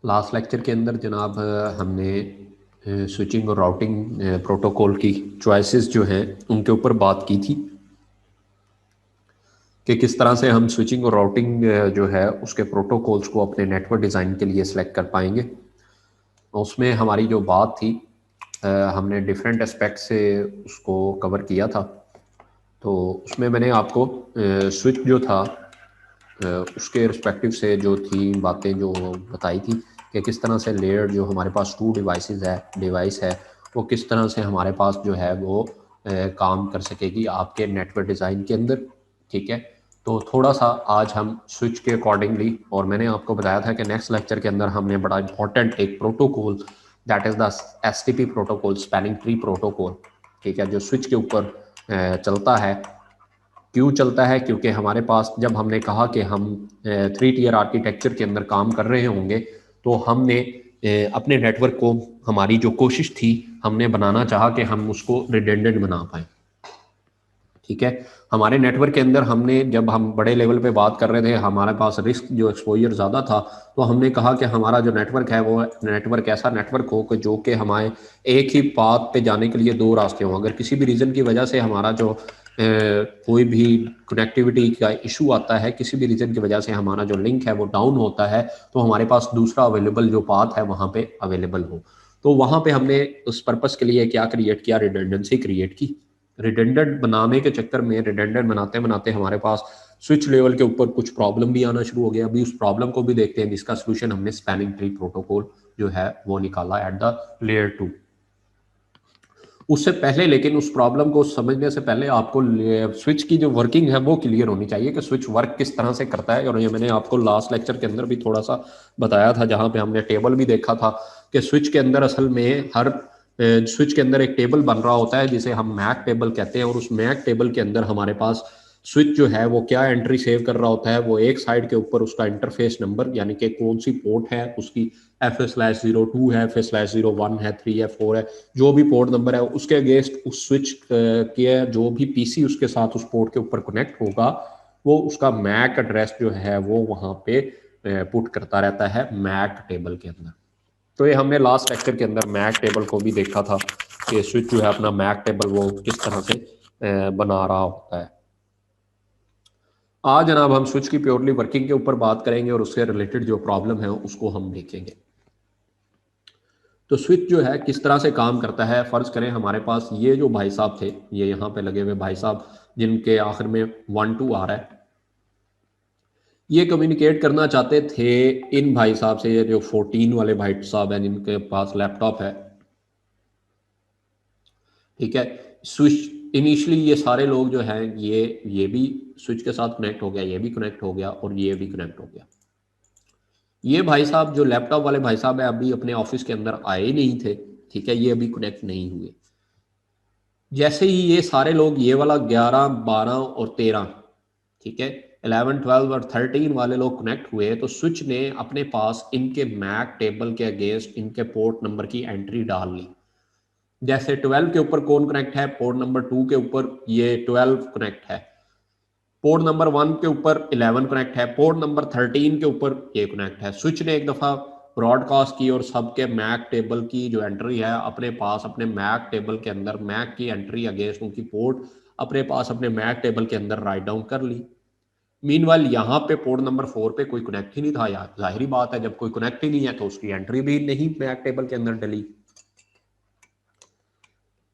Last lecture के अंदर जनाब हमने स्विचिंग और राउटिंग प्रोटोकॉल की चॉइसेस जो हैं उनके ऊपर बात की थी कि किस तरह से हम स्विचिंग और राउटिंग जो है उसके प्रोटोकॉल्स को अपने नेटवर्क डिज़ाइन के लिए सिलेक्ट कर पाएंगे। उसमें हमारी जो बात थी हमने डिफरेंट एस्पेक्ट से उसको कवर किया था। तो उसमें मैंने आपको स्विच जो था उसके रिस्पेक्टिव से जो थी बातें जो बताई थी कि किस तरह से लेयर जो हमारे पास टू डिवाइस है वो किस तरह से हमारे पास जो है वो काम कर सकेगी आपके नेटवर्क डिज़ाइन के अंदर। ठीक है, तो थोड़ा सा आज हम स्विच के अकॉर्डिंगली, और मैंने आपको बताया था कि नेक्स्ट लेक्चर के अंदर हमने बड़ा इंपॉर्टेंट एक protocol that is the STP protocol, spanning tree protocol, ठीक है, जो स्विच के ऊपर चलता है। क्यों चलता है? क्योंकि हमारे पास जब हमने कहा कि हम 3 टियर आर्किटेक्चर के अंदर काम कर रहे होंगे तो हमने अपने नेटवर्क को, हमारी जो कोशिश थी, हमने बनाना चाहा कि हम उसको रिडेंडेंट बना पाए। ठीक है, हमारे नेटवर्क के अंदर हमने, जब हम बड़े लेवल पे बात कर रहे थे, हमारे पास रिस्क जो एक्सपोजर ज़्यादा था, तो हमने कहा कि हमारा जो नेटवर्क है वो नेटवर्क ऐसा नेटवर्क हो कि जो कि हमारे एक ही पाथ पे जाने के लिए दो रास्ते हों। अगर किसी भी रीज़न की वजह से हमारा जो कोई भी कनेक्टिविटी का इशू आता है, किसी भी रीज़न की वजह से हमारा जो लिंक है वो डाउन होता है, तो हमारे पास दूसरा अवेलेबल जो पाथ है वहाँ पे अवेलेबल हो। तो वहाँ पे हमने उस पर्पज़ के लिए क्या क्रिएट किया? रिडंडेंसी क्रिएट की। रिडेंडेंट बनाने के चक्कर में, रिडेंडेंट बनाते बनाते हमारे पास स्विच लेवल के ऊपर कुछ प्रॉब्लम भी आना शुरू हो गया। अभी उस प्रॉब्लम को भी देखते हैं, जिसका सोल्यूशन हमने स्पैनिंग ट्री प्रोटोकॉल जो है वो निकाला एट द लेयर 2। उससे पहले, लेकिन उस प्रॉब्लम को समझने से पहले आपको स्विच की जो वर्किंग है वो क्लियर होनी चाहिए कि स्विच वर्क किस तरह से करता है। और ये मैंने आपको लास्ट लेक्चर के अंदर भी थोड़ा सा बताया था, जहां पे हमने टेबल भी देखा था कि स्विच के अंदर असल में हर स्विच के अंदर एक टेबल बन रहा होता है जिसे हम मैक टेबल कहते हैं। और उस मैक टेबल के अंदर हमारे पास स्विच जो है वो क्या एंट्री सेव कर रहा होता है? वो एक साइड के ऊपर उसका इंटरफेस नंबर, यानी कि कौन सी पोर्ट है उसकी, F/02 है, F/01 है, 3 है, 4 है, जो भी पोर्ट नंबर है उसके अगेंस्ट उस स्विच के जो भी पीसी उसके साथ उस पोर्ट के ऊपर कनेक्ट होगा, वो उसका मैक एड्रेस जो है वो वहां पे पुट करता रहता है मैक टेबल के अंदर। तो ये हमने लास्ट लेक्चर के अंदर मैक टेबल को भी देखा था कि स्विच जो है अपना मैक टेबल वो किस तरह से बना रहा होता है। आज जनाब हम स्विच की प्योरली वर्किंग के ऊपर बात करेंगे और उससे रिलेटेड जो प्रॉब्लम है उसको हम देखेंगे। तो स्विच जो है किस तरह से काम करता है? फर्ज करें हमारे पास ये जो भाई साहब थे, ये यहाँ पे लगे हुए भाई साहब जिनके आखिर में 1 2 आ रहा है, ये कम्युनिकेट करना चाहते थे इन भाई साहब से। ये जो 14 वाले भाई साहब हैं जिनके पास लैपटॉप है, ठीक है, स्विच इनिशियली ये सारे लोग जो हैं ये भी स्विच के साथ कनेक्ट हो गया, ये भी कनेक्ट हो गया और ये भी कनेक्ट हो गया। ये भाई साहब जो लैपटॉप वाले भाई साहब है अभी अपने ऑफिस के अंदर आए नहीं थे, ठीक है, ये अभी कनेक्ट नहीं हुए। जैसे ही ये सारे लोग, ये वाला 11 12 और 13, ठीक है, 11 12 और 13 वाले लोग कनेक्ट हुए, तो स्विच ने अपने पास इनके मैक टेबल के अगेंस्ट इनके पोर्ट नंबर की एंट्री डाल ली। जैसे 12 के ऊपर कौन कनेक्ट है? पोर्ट नंबर 2 के ऊपर ये 12 कनेक्ट है, पोर्ट नंबर 1 के ऊपर 11 कनेक्ट है, पोर्ट नंबर 13 के ऊपर ये कनेक्ट है। स्विच ने एक दफा ब्रॉडकास्ट की और सबके मैक टेबल की जो एंट्री है अपने पास, अपने मैक टेबल के अंदर मैक की एंट्री अगेंस्ट उनकी पोर्ट अपने पास अपने मैक टेबल के अंदर राइट डाउन कर ली। मीनवाइल यहाँ पे पोर्ट नंबर 4 पे कोई कनेक्ट ही नहीं था यार, जाहिर बात है जब कोई कनेक्ट ही नहीं है तो उसकी एंट्री भी नहीं मैक टेबल के अंदर डली।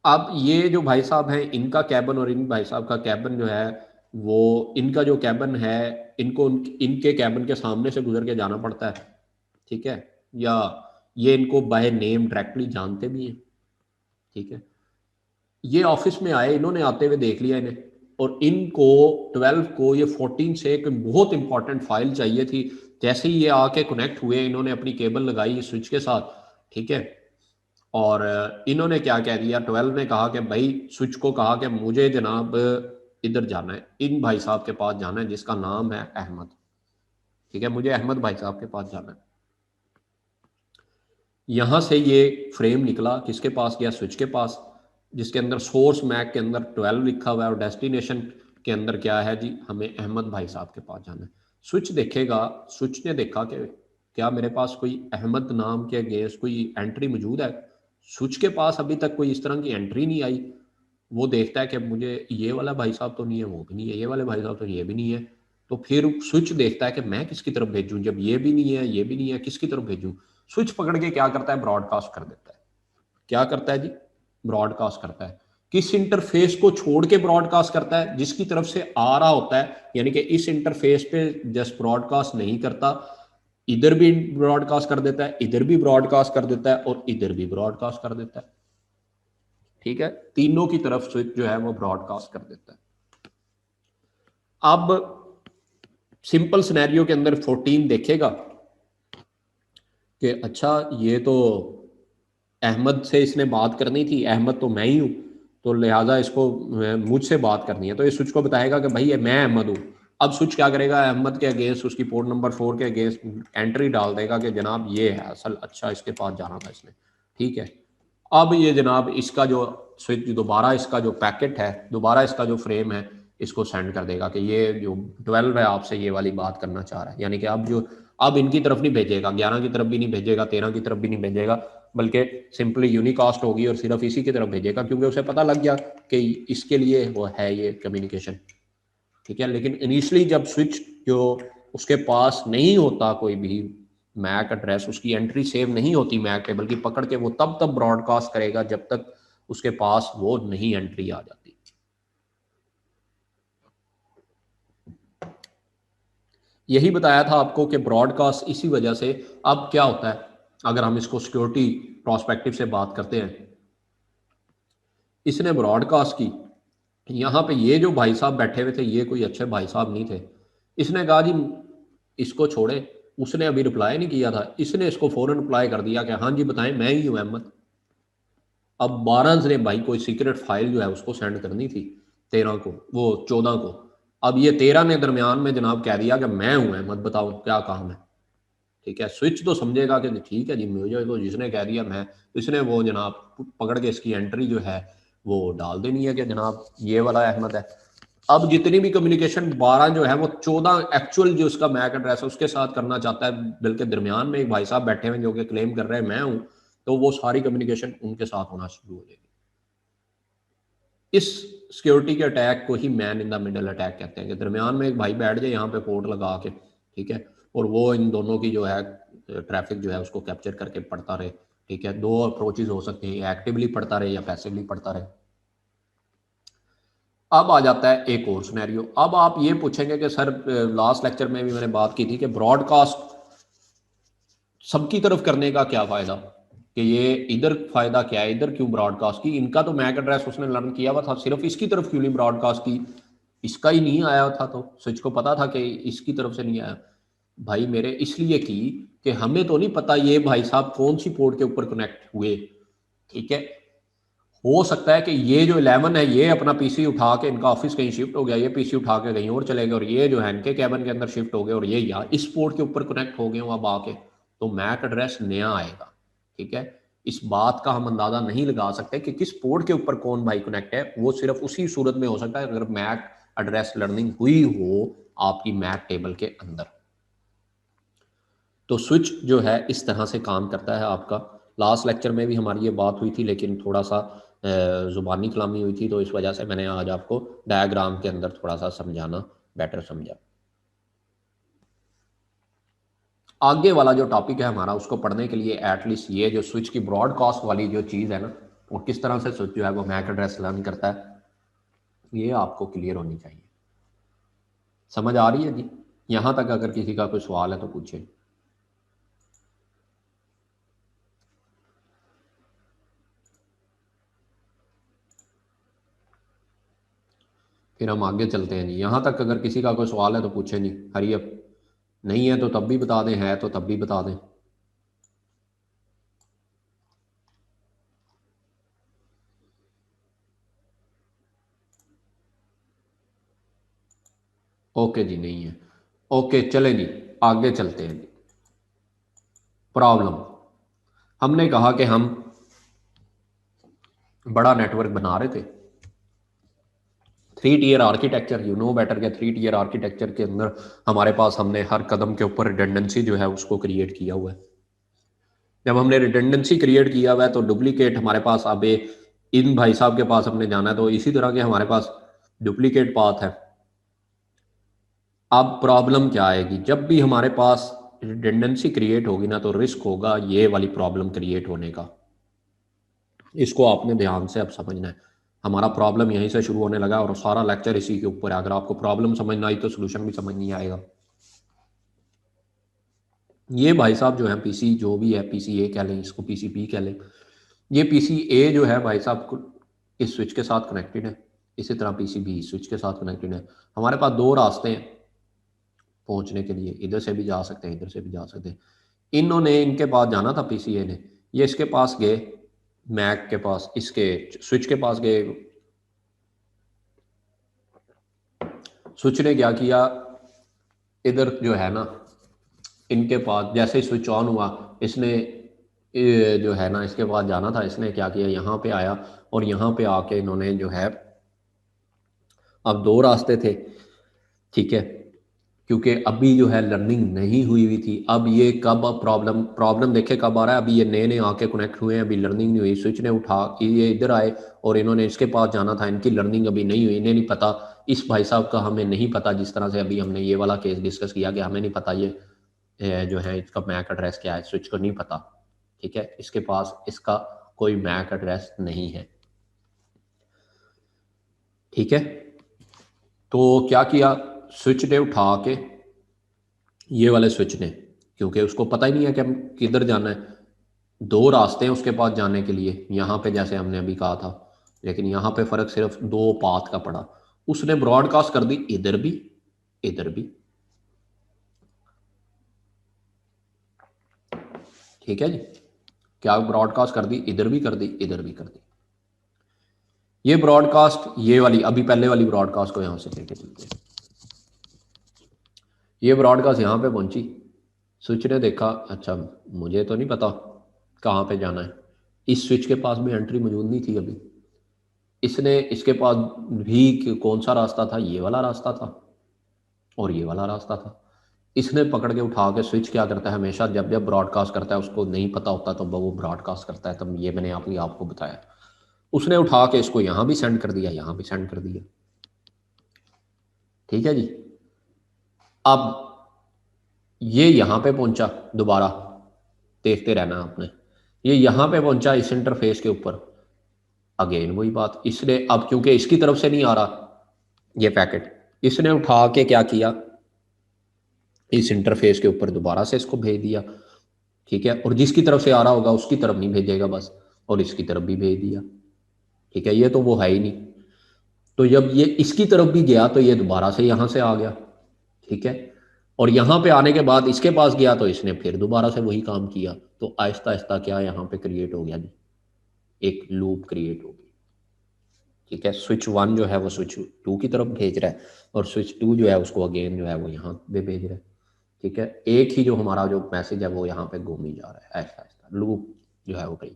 अब ये जो भाई साहब हैं इनका कैबन और इन भाई साहब का कैबन जो है वो, इनका जो कैबन है, इनको इनके कैबन के सामने से गुजर के जाना पड़ता है, ठीक है, या ये इनको बाय नेम डायरेक्टली जानते भी हैं, ठीक है। ये ऑफिस में आए, इन्होंने आते हुए देख लिया इन्हें, और इनको 12 को ये 14 से एक बहुत इंपॉर्टेंट फाइल चाहिए थी। जैसे ही ये आके कनेक्ट हुए, इन्होंने अपनी केबल लगाई स्विच के साथ, ठीक है, और इन्होंने क्या कह दिया, 12 ने कहा कि भाई, स्विच को कहा कि मुझे जनाब इधर जाना है, इन भाई साहब के पास जाना है जिसका नाम है अहमद, ठीक है, मुझे अहमद भाई साहब के पास जाना है। यहां से ये फ्रेम निकला, किसके पास गया? स्विच के पास, जिसके अंदर सोर्स मैक के अंदर 12 लिखा हुआ है और डेस्टिनेशन के अंदर क्या है जी, हमें अहमद भाई साहब के पास जाना है। स्विच देखेगा, स्विच ने देखा कि क्या मेरे पास कोई अहमद नाम के अगेंस्ट कोई एंट्री मौजूद है? स्विच के पास अभी तक कोई इस तरह की एंट्री नहीं आई। वो देखता है कि मुझे ये वाला भाई साहब तो नहीं है, वो भी नहीं है, ये वाले भाई साहब तो ये भी नहीं है। तो फिर स्विच देखता है कि मैं किसकी तरफ भेजूं, जब ये भी नहीं है ये भी नहीं है, किसकी तरफ भेजूं? स्विच पकड़ के क्या करता है, ब्रॉडकास्ट कर देता है। क्या करता है जी? ब्रॉडकास्ट करता है। किस इंटरफेस को छोड़ के ब्रॉडकास्ट करता है? जिसकी तरफ से आ रहा होता है, यानी कि इस इंटरफेस पे जस्ट ब्रॉडकास्ट नहीं करता, इधर भी ब्रॉडकास्ट कर देता है, इधर भी ब्रॉडकास्ट कर देता है और इधर भी ब्रॉडकास्ट कर देता है। ठीक है, तीनों की तरफ स्विच जो है वो ब्रॉडकास्ट कर देता है। अब सिंपल सिनेरियो के अंदर 14 देखेगा कि अच्छा ये तो अहमद से इसने बात करनी थी, अहमद तो मैं ही हूं, तो लिहाजा इसको मुझसे बात करनी है। तो ये स्विच को बताएगा कि भाई ये मैं अहमद हूं। अब स्विच क्या करेगा, अहमद के अगेंस्ट, उसकी पोर्ट नंबर 4 के अगेंस्ट एंट्री डाल देगा कि जनाब ये है असल, अच्छा इसके पास जाना था इसने। ठीक है, अब ये जनाब इसका जो स्विच दोबारा इसका जो पैकेट है, दोबारा इसका जो फ्रेम है, इसको सेंड कर देगा कि ये जो 12 है आपसे ये वाली बात करना चाह रहा है। यानी कि अब जो, अब इनकी तरफ नहीं भेजेगा, 11 की तरफ भी नहीं भेजेगा, 13 की तरफ भी नहीं भेजेगा, बल्कि सिंपली यूनिकास्ट होगी और सिर्फ इसी की तरफ भेजेगा, क्योंकि उसे पता लग गया कि इसके लिए वो है ये कम्युनिकेशन। ठीक है, लेकिन इनिशियली जब स्विच जो उसके पास नहीं होता कोई भी मैक एड्रेस, उसकी एंट्री सेव नहीं होती मैक टेबल की, पकड़ के वो तब तक ब्रॉडकास्ट करेगा जब तक उसके पास वो नहीं एंट्री आ जाती। यही बताया था आपको कि ब्रॉडकास्ट इसी वजह से। अब क्या होता है, अगर हम इसको सिक्योरिटी प्रोस्पेक्टिव से बात करते हैं, इसने ब्रॉडकास्ट की, यहाँ पे ये जो भाई साहब बैठे हुए थे ये कोई अच्छे भाई साहब नहीं थे। इसने कहा जी इसको छोड़े, उसने अभी रिप्लाई नहीं किया था, इसने इसको फौरन रिप्लाई कर दिया कि हाँ जी बताएं मैं ही हूँ अहमद। अब 12 ने भाई कोई सीक्रेट फाइल जो है उसको सेंड करनी थी 13 को, वो 14 को। अब ये 13 ने दरमियान में जनाब कह दिया कि मैं हूँ अहमद, बताओ क्या काम है। ठीक है, स्विच तो समझेगा कि ठीक है जी मुझे तो जिसने कह दिया मैं, इसने वो जनाब पकड़ के इसकी एंट्री जो है वो डाल देनी है कि जनाब ये वाला अहमद है। अब जितनी भी कम्युनिकेशन 12 जो है वो 14 एक्चुअल जो उसका मैक एड्रेस है उसके साथ करना चाहता है, बल्कि दरमियान में एक भाई साहब बैठे हुए जो कि क्लेम कर रहे हैं मैं हूं, तो वो सारी कम्युनिकेशन उनके साथ होना शुरू हो जाएगी। इस सिक्योरिटी के अटैक को ही man in the middle attack कहते हैं, कि दरमियान में एक भाई बैठ जाए यहाँ पे पोर्ट लगा के, ठीक है, और वो इन दोनों की जो है ट्रैफिक जो है उसको कैप्चर करके पढ़ता रहे। ठीक है, दो अप्रोचेज हो सकते हैं, एक्टिवली पढ़ता रहे या पैसिवली पढ़ता रहे। अब आ जाता है एक और सिनेरियो। अब आप ये पूछेंगे कि सर लास्ट लेक्चर में भी मैंने बात की थी कि ब्रॉडकास्ट सबकी तरफ करने का क्या फायदा, कि ये इधर फायदा क्या है, इधर क्यों ब्रॉडकास्ट की, इनका तो मैक एड्रेस उसने लर्न किया हुआ था, सिर्फ इसकी तरफ क्यों नहीं ब्रॉडकास्ट की, इसका ही नहीं आया था तो स्विच को पता था कि इसकी तरफ से नहीं आया। भाई मेरे इसलिए की कि हमें तो नहीं पता ये भाई साहब कौन सी पोर्ट के ऊपर कनेक्ट हुए। ठीक है, हो सकता है कि ये जो 11 है ये अपना पीसी उठा के, इनका ऑफिस कहीं शिफ्ट हो गया, ये पीसी उठा के कहीं और चले गए, और ये जो है इनके कैबिन के अंदर शिफ्ट हो गए, और ये यार इस पोर्ट के ऊपर कनेक्ट हो गए हो अब आके, तो मैक एड्रेस नया आएगा। ठीक है, इस बात का हम अंदाजा नहीं लगा सकते कि किस पोर्ट के ऊपर कौन भाई कनेक्ट है, वो सिर्फ उसी सूरत में हो सकता है अगर मैक एड्रेस लर्निंग हुई हो आपकी मैक टेबल के अंदर। तो स्विच जो है इस तरह से काम करता है आपका। लास्ट लेक्चर में भी हमारी ये बात हुई थी, लेकिन थोड़ा सा ज़ुबानी कलामी हुई थी, तो इस वजह से मैंने आज आपको डायग्राम के अंदर थोड़ा सा समझाना बेटर समझा। आगे वाला जो टॉपिक है हमारा उसको पढ़ने के लिए एटलीस्ट ये जो स्विच की ब्रॉडकास्ट वाली जो चीज़ है ना, वो किस तरह से स्विच जो है वो मैक एड्रेस लर्न करता है, ये आपको क्लियर होनी चाहिए। समझ आ रही है जी? यहाँ तक अगर किसी का कोई सवाल है तो पूछे। फिर हम आगे चलते हैं जी। यहाँ तक अगर किसी का कोई सवाल है तो पूछे नहीं, हरी अप। नहीं है तो तब भी बता दें, है तो तब भी बता दें। ओके जी, नहीं है। ओके चले जी, आगे चलते हैं जी। प्रॉब्लम, हमने कहा कि हम बड़ा नेटवर्क बना रहे थे, 3 tier architecture, you know better के 3 टियर आर्किटेक्चर के अंदर हमारे पास हमने हर कदम के ऊपर रिडंडेंसी जो है उसको क्रिएट किया हुआ है। जब हमने रिडंडेंसी क्रिएट किया हुआ है तो डुप्लीकेट हमारे पास, अब इन भाई साहब के पास हमने जाना है तो इसी तरह के हमारे पास डुप्लीकेट पाथ है। अब प्रॉब्लम क्या आएगी, जब भी हमारे पास रिडंडेंसी क्रिएट होगी ना तो रिस्क होगा ये वाली प्रॉब्लम क्रिएट होने का। इसको आपने ध्यान से अब समझना है। हमारा प्रॉब्लम यहीं से शुरू होने लगा और सारा लेक्चर इसी के ऊपर है। अगर आपको प्रॉब्लम समझना आई तो सोल्यूशन भी समझ नहीं आएगा। ये भाई साहब जो है पीसी जो भी है, पीसी ए कह लें इसको, पीसीबी कह लें, ये पीसी ए जो है भाई साहब इस स्विच के साथ कनेक्टेड है, इसी तरह पीसीबी इस स्विच के साथ कनेक्टेड है। हमारे पास दो रास्ते हैं पहुंचने के लिए, इधर से भी जा सकते हैं, इधर से भी जा सकते हैं। इन्होंने इनके पास जाना था पीसीए ने, ये इसके पास गए, मैक के पास, इसके स्विच के पास गए। स्विच ने क्या किया, इधर जो है ना इनके पास जैसे ही स्विच ऑन हुआ, इसने जो है ना इसके पास जाना था, इसने क्या किया यहाँ पे आया और यहाँ पे आके इन्होंने जो है, अब दो रास्ते थे, ठीक है, क्योंकि अभी जो है लर्निंग नहीं हुई हुई थी। अब ये कब प्रॉब्लम देखे कब आ रहा है, अभी ये नए नए आके कनेक्ट हुए हैं, अभी लर्निंग नहीं हुई। स्विच ने उठा ये इधर आए और इन्होंने इसके पास जाना था, इनकी लर्निंग अभी नहीं हुई, इन्हें नहीं पता, इस भाई साहब का हमें नहीं पता, जिस तरह से अभी हमने ये वाला केस डिस्कस किया कि हमें नहीं पता ये जो है इसका मैक एड्रेस क्या है, स्विच को नहीं पता, ठीक है, इसके पास इसका कोई मैक एड्रेस नहीं है, ठीक है। तो क्या किया, स्विच ने उठा के, ये वाले स्विच ने, क्योंकि उसको पता ही नहीं है कि हम किधर जाना है, दो रास्ते हैं उसके पास जाने के लिए, यहाँ पे जैसे हमने अभी कहा था, लेकिन यहाँ पे फर्क सिर्फ दो पाथ का पड़ा। उसने ब्रॉडकास्ट कर दी इधर भी, इधर भी, ठीक है जी, क्या ब्रॉडकास्ट कर दी, इधर भी कर दी, इधर भी कर दी। ये ब्रॉडकास्ट, ये वाली अभी पहले वाली ब्रॉडकास्ट को यहां से लेके चलते हैं। ये ब्रॉडकास्ट यहाँ पे पहुंची, स्विच ने देखा अच्छा मुझे तो नहीं पता कहाँ पे जाना है, इस स्विच के पास भी एंट्री मौजूद नहीं थी अभी, इसने इसके पास भी कौन सा रास्ता था, ये वाला रास्ता था और ये वाला रास्ता था। इसने पकड़ के उठा के, स्विच क्या करता है हमेशा जब जब ब्रॉडकास्ट करता है, उसको नहीं पता होता तो वो ब्रॉडकास्ट करता है, तब ये मैंने आपको बताया। उसने उठा के इसको यहाँ भी सेंड कर दिया, यहाँ भी सेंड कर दिया, ठीक है जी। अब ये यहाँ पे पहुंचा, दोबारा देखते रहना आपने, ये यहाँ पे पहुंचा इस इंटरफेस के ऊपर, अगेन वही बात, इसने अब क्योंकि इसकी तरफ से नहीं आ रहा ये पैकेट, इसने उठा के क्या किया, इस इंटरफेस के ऊपर दोबारा से इसको भेज दिया, ठीक है, और जिसकी तरफ से आ रहा होगा उसकी तरफ नहीं भेजेगा बस, और इसकी तरफ भी भेज दिया, ठीक है, ये तो वो है ही नहीं। तो जब ये इसकी तरफ भी गया तो ये दोबारा से यहां से आ गया, ठीक है, और यहां पे आने के बाद इसके पास गया तो इसने फिर दोबारा से वही काम किया, तो आहिस्ता आहिस्ता क्या यहाँ पे क्रिएट हो गया जी, एक लूप क्रिएट हो गई, ठीक है। स्विच वन जो है वो स्विच टू की तरफ भेज रहा है और स्विच टू जो है उसको अगेन जो है वो यहाँ पे भेज रहा है, ठीक है। एक ही जो हमारा जो मैसेज है वो यहाँ पे घूम ही जा रहा है, ऐसा ऐसा लूप जो है वो कहीं,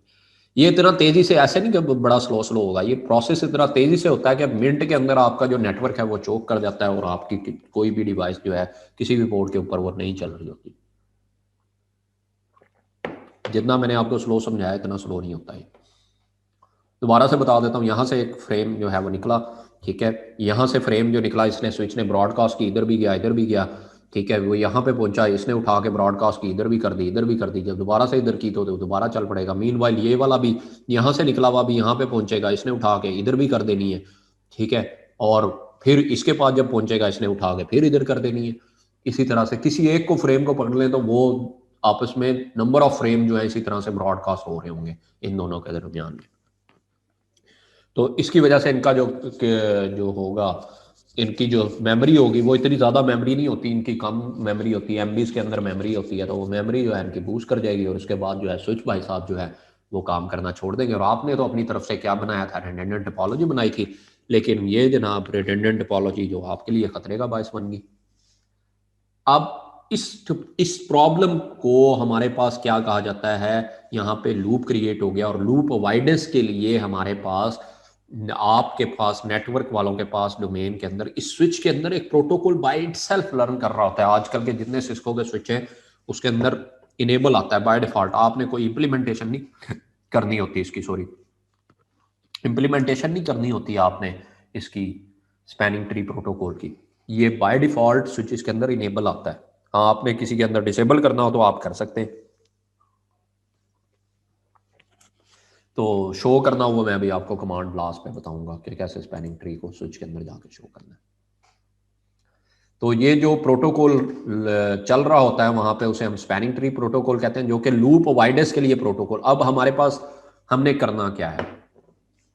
ये इतना तेजी से ऐसे नहीं कि बड़ा स्लो स्लो होगा, ये प्रोसेस इतना तेजी से होता है कि मिनट के अंदर आपका जो नेटवर्क है वो चोक कर जाता है और आपकी कोई भी डिवाइस जो है किसी भी पोर्ट के ऊपर वो नहीं चल रही होती। जितना मैंने आपको स्लो समझाया इतना स्लो नहीं होता है। दोबारा से बता देता हूँ, यहाँ से एक फ्रेम जो है वो निकला, ठीक है, यहाँ से फ्रेम जो निकला, इसने स्विच ने ब्रॉडकास्ट की, इधर भी गया इधर भी गया, ठीक है, वो यहाँ पे पहुंचा, इसने उठा के ब्रॉडकास्ट की, इधर भी कर दी इधर भी कर दी, जब दोबारा से इधर की तो दोबारा चल पड़ेगा। मीनवाइल ये वाला भी यहाँ से निकला हुआ भी यहाँ पे पहुंचेगा, इसने उठा के इधर भी कर देनी है, ठीक है, और फिर इसके पास जब पहुंचेगा इसने उठा के फिर इधर कर देनी है। इसी तरह से किसी एक को फ्रेम को पकड़ लें तो वो आपस में नंबर ऑफ फ्रेम जो है इसी तरह से ब्रॉडकास्ट हो रहे होंगे इन दोनों के दरमियान में। तो इसकी वजह से इनका जो होगा, इनकी जो मेमोरी होगी वो इतनी ज़्यादा मेमोरी नहीं होती, इनकी कम मेमोरी होती है, एमबीज के अंदर मेमोरी होती है, तो वो मेमोरी जो है इनकी बूस्ट कर जाएगी और उसके बाद जो है स्विच भाई साहब जो है वो काम करना छोड़ देंगे। और आपने तो अपनी तरफ से क्या बनाया था, रिडंडेंट टोपोलॉजी बनाई थी, लेकिन ये जनाब रिडंडेंट टोपोलॉजी जो आपके लिए खतरे का बायस बन गई। अब इस प्रॉब्लम को हमारे पास क्या कहा जाता है, यहाँ पे लूप क्रिएट हो गया और लूप अवॉइडेंस के लिए हमारे पास आपके पास नेटवर्क वालों के पास डोमेन के अंदर इस स्विच के अंदर एक प्रोटोकॉल बाय इटसेल्फ लर्न कर रहा होता है। आजकल के जितने सिस्को के स्विच हैं उसके अंदर इनेबल आता है बाय डिफॉल्ट, आपने कोई इंप्लीमेंटेशन नहीं करनी होती इसकी, सॉरी इंप्लीमेंटेशन नहीं करनी होती आपने इसकी स्पैनिंग ट्री प्रोटोकॉल की, ये बाय डिफॉल्ट स्विच के अंदर इनेबल आता है। हाँ, आपने किसी के अंदर डिसेबल करना हो तो आप कर सकते हैं। तो शो करना हुआ मैं अभी आपको कमांड लास्ट पे बताऊंगा कि कैसे स्पैनिंग ट्री को स्विच के अंदर जाके शो करना है। तो ये जो प्रोटोकॉल चल रहा होता है वहां पे उसे हम स्पैनिंग ट्री प्रोटोकॉल कहते हैं, जो कि लूप अवॉइडेंस के लिए प्रोटोकॉल। अब हमारे पास हमने करना क्या है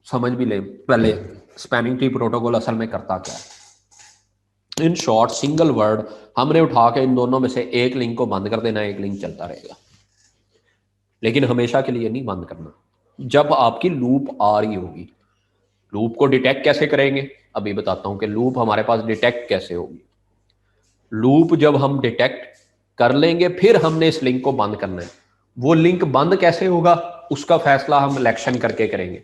समझ भी ले पहले, स्पैनिंग ट्री प्रोटोकॉल असल में करता क्या है। इन शॉर्ट सिंगल वर्ड हमने उठा के इन दोनों में से एक लिंक को बंद कर देना, एक लिंक चलता रहेगा, लेकिन हमेशा के लिए नहीं बंद करना। जब आपकी लूप आ रही होगी, लूप को डिटेक्ट कैसे करेंगे अभी बताता हूं कि लूप हमारे पास डिटेक्ट कैसे होगी। लूप जब हम डिटेक्ट कर लेंगे फिर हमने इस लिंक को बंद करना है। वो लिंक बंद कैसे होगा उसका फैसला हम इलेक्शन करके करेंगे।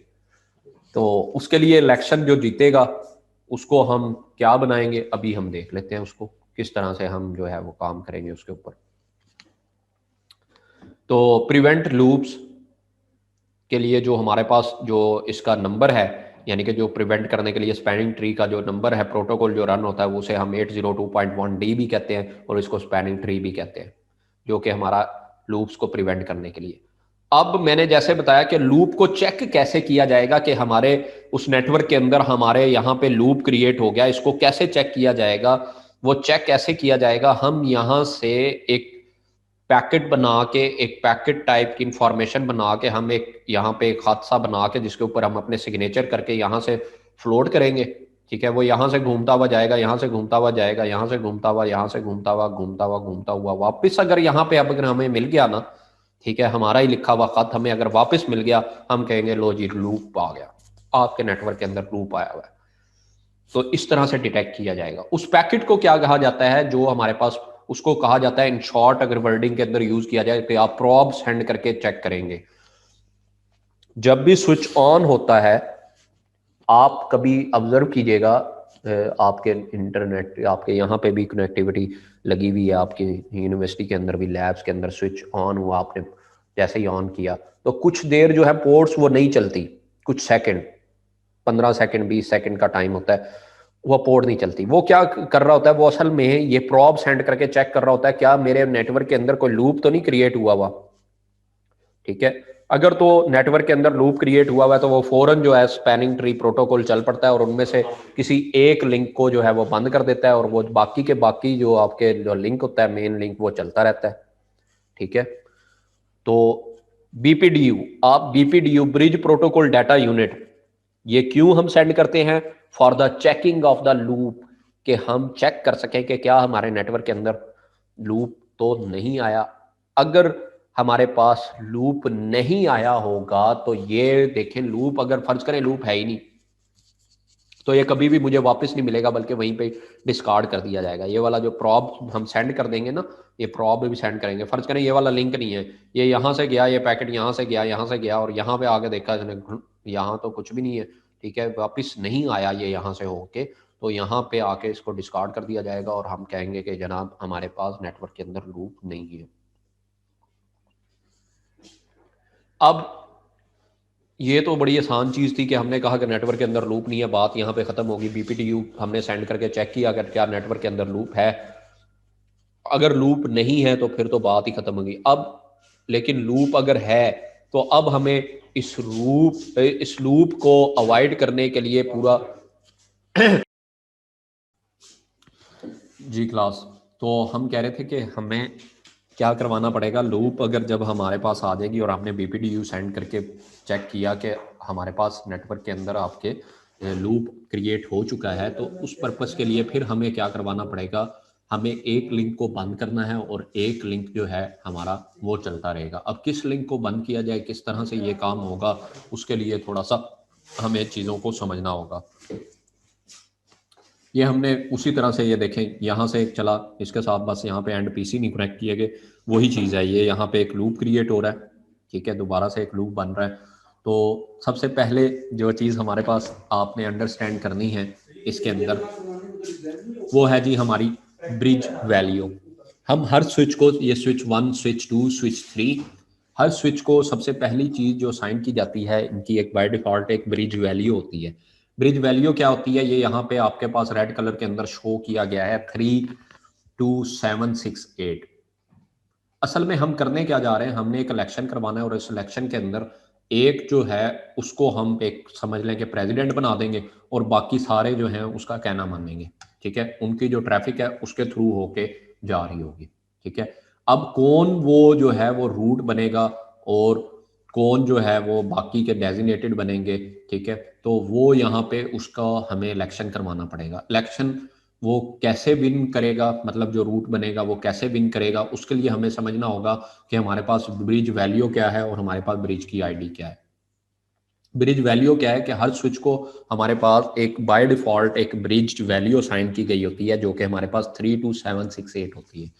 तो उसके लिए इलेक्शन जो जीतेगा उसको हम क्या बनाएंगे अभी हम देख लेते हैं, उसको किस तरह से हम जो है वो काम करेंगे उसके ऊपर। तो प्रिवेंट लूप्स के लिए जो हमारे पास जो इसका नंबर है, यानी कि जो प्रिवेंट करने के लिए स्पैनिंग ट्री का जो नंबर है, प्रोटोकॉल जो रन होता है वो उसे हम 802.1d भी कहते हैं और इसको स्पैनिंग ट्री भी कहते हैं, जो कि हमारा लूप्स को प्रिवेंट करने के लिए। अब मैंने जैसे बताया कि लूप को चेक कैसे किया जाएगा कि हमारे उस नेटवर्क के अंदर हमारे यहाँ पे लूप क्रिएट हो गया, इसको कैसे चेक किया जाएगा। वो चेक कैसे किया जाएगा, हम यहाँ से एक पैकेट बना के, एक पैकेट टाइप की इंफॉर्मेशन बना के हम एक यहाँ पे एक हादसा बना के जिसके ऊपर हम अपने सिग्नेचर करके यहाँ से फ्लोट करेंगे। ठीक है, वो यहाँ से घूमता हुआ जाएगा, यहाँ से घूमता हुआ जाएगा, यहाँ से घूमता हुआ, यहाँ से घूमता हुआ, घूमता हुआ, घूमता हुआ वापस अगर यहाँ पे अब अगर हमें मिल गया ना, ठीक है, हमारा ही लिखा हुआ खत हमें अगर वापस मिल गया, हम कहेंगे लो जी लूप आ गया, आपके नेटवर्क के अंदर लूप आया हुआ है। तो इस तरह से डिटेक्ट किया जाएगा। उस पैकेट को क्या कहा जाता है जो हमारे पास, उसको कहा जाता है इन शॉर्ट अगर वर्डिंग के अंदर यूज किया जाए तो आप प्रोब सेंड करके चेक करेंगे। जब भी स्विच ऑन होता है आप कभी ऑब्जर्व कीजिएगा, आपके इंटरनेट आपके यहाँ पे भी कनेक्टिविटी लगी हुई है, आपकी यूनिवर्सिटी के अंदर भी लैब्स के अंदर स्विच ऑन हुआ, आपने जैसे ही ऑन किया तो कुछ देर जो है पोर्ट्स वो नहीं चलती, कुछ सेकंड 15 सेकंड 20 सेकंड का टाइम होता है, वो पोर्ट नहीं चलती। वो क्या कर रहा होता है, वो असल में ये प्रोब सेंड करके चेक कर रहा होता है क्या मेरे नेटवर्क के अंदर कोई लूप तो नहीं क्रिएट हुआ हुआ। ठीक है, अगर तो नेटवर्क के अंदर लूप क्रिएट हुआ हुआ है तो वो फौरन जो है स्पैनिंग ट्री प्रोटोकॉल चल पड़ता है और उनमें से किसी एक लिंक को जो है वो बंद कर देता है और वो बाकी के बाकी जो आपके जो लिंक होता है मेन लिंक वो चलता रहता है। ठीक है, तो बीपीडीयू, आप BPDU bridge protocol data unit, ये क्यों हम सेंड करते हैं, for the checking of the loop, कि हम चेक कर सकें कि क्या हमारे नेटवर्क के अंदर लूप तो नहीं आया। अगर हमारे पास लूप नहीं आया होगा तो ये देखें, लूप अगर फर्ज करें लूप है ही नहीं तो ये कभी भी मुझे वापस नहीं मिलेगा बल्कि वहीं पे डिस्कार्ड कर दिया जाएगा। ये वाला जो प्रॉब हम सेंड कर देंगे ना, ये प्रॉब भी सेंड करेंगे, फर्ज करें ये वाला लिंक नहीं है, ये यहाँ से गया, ये पैकेट यहाँ से गया, यहाँ से गया और यहाँ पे आके देखा इसने यहाँ तो कुछ भी नहीं है, ठीक है, वापस नहीं आया ये यहाँ से होके, तो यहाँ पे आके इसको डिस्कार्ड कर दिया जाएगा और हम कहेंगे कि जनाब हमारे पास नेटवर्क के अंदर लूप नहीं है। अब ये तो बड़ी आसान चीज़ थी कि हमने कहा कि नेटवर्क के अंदर लूप नहीं है, बात यहाँ पे ख़त्म होगी। बीपीटीयू हमने सेंड करके चेक किया अगर क्या नेटवर्क के अंदर लूप है, अगर लूप नहीं है तो फिर तो बात ही ख़त्म होगी। अब लेकिन लूप अगर है तो अब हमें इस लूप को अवॉइड करने के लिए पूरा जी क्लास, तो हम कह रहे थे कि हमें क्या करवाना पड़ेगा, लूप अगर जब हमारे पास आ जाएगी और हमने बीपीडीयू सेंड करके चेक किया कि हमारे पास नेटवर्क के अंदर आपके लूप क्रिएट हो चुका है, तो उस पर्पस के लिए फिर हमें क्या करवाना पड़ेगा, हमें एक लिंक को बंद करना है और एक लिंक जो है हमारा वो चलता रहेगा। अब किस लिंक को बंद किया जाए, किस तरह से ये काम होगा, उसके लिए थोड़ा सा हमें चीज़ों को समझना होगा। ये हमने उसी तरह से, ये देखें यहाँ से एक चला, इसके साथ बस यहाँ पे एंड पीसी नहीं कनेक्ट किए गए, वही चीज़ है, ये यहाँ पे एक लूप क्रिएट हो रहा है, ठीक है, दोबारा से एक लूप बन रहा है। तो सबसे पहले जो चीज़ हमारे पास आपने अंडरस्टैंड करनी है इसके अंदर, वो है जी हमारी ब्रिज वैल्यू। हम हर स्विच को, ये स्विच 1, स्विच 2, स्विच 3, हर स्विच को सबसे पहली चीज़ जो साइन की जाती है इनकी एक बाय डिफ़ॉल्ट एक ब्रिज वैल्यू होती है। ब्रिज वैल्यू क्या होती है, ये यहाँ पे आपके पास रेड कलर के अंदर शो किया गया है 32768। असल में हम करने क्या जा रहे हैं, हमने एक इलेक्शन करवाना है और इस इलेक्शन के अंदर एक जो है उसको हम एक समझ लें कि प्रेसिडेंट बना देंगे और बाकी सारे जो हैं उसका कहना मानेंगे। ठीक है, उनकी जो ट्रैफिक है उसके थ्रू होके जा रही होगी। ठीक है, अब कौन वो जो है वो रूट बनेगा और कौन जो है वो बाकी के डेजिनेटेड बनेंगे। ठीक है, तो वो यहाँ पे उसका हमें इलेक्शन करवाना पड़ेगा। इलेक्शन वो कैसे विन करेगा, मतलब जो रूट बनेगा वो कैसे विन करेगा, उसके लिए हमें समझना होगा कि हमारे पास ब्रिज वैल्यू क्या है और हमारे पास ब्रिज की आईडी क्या है। ब्रिज वैल्यू क्या है कि हर स्विच को हमारे पास एक बाय डिफॉल्ट एक ब्रिज वैल्यू असाइन की गई होती है जो कि हमारे पास 32768 होती है।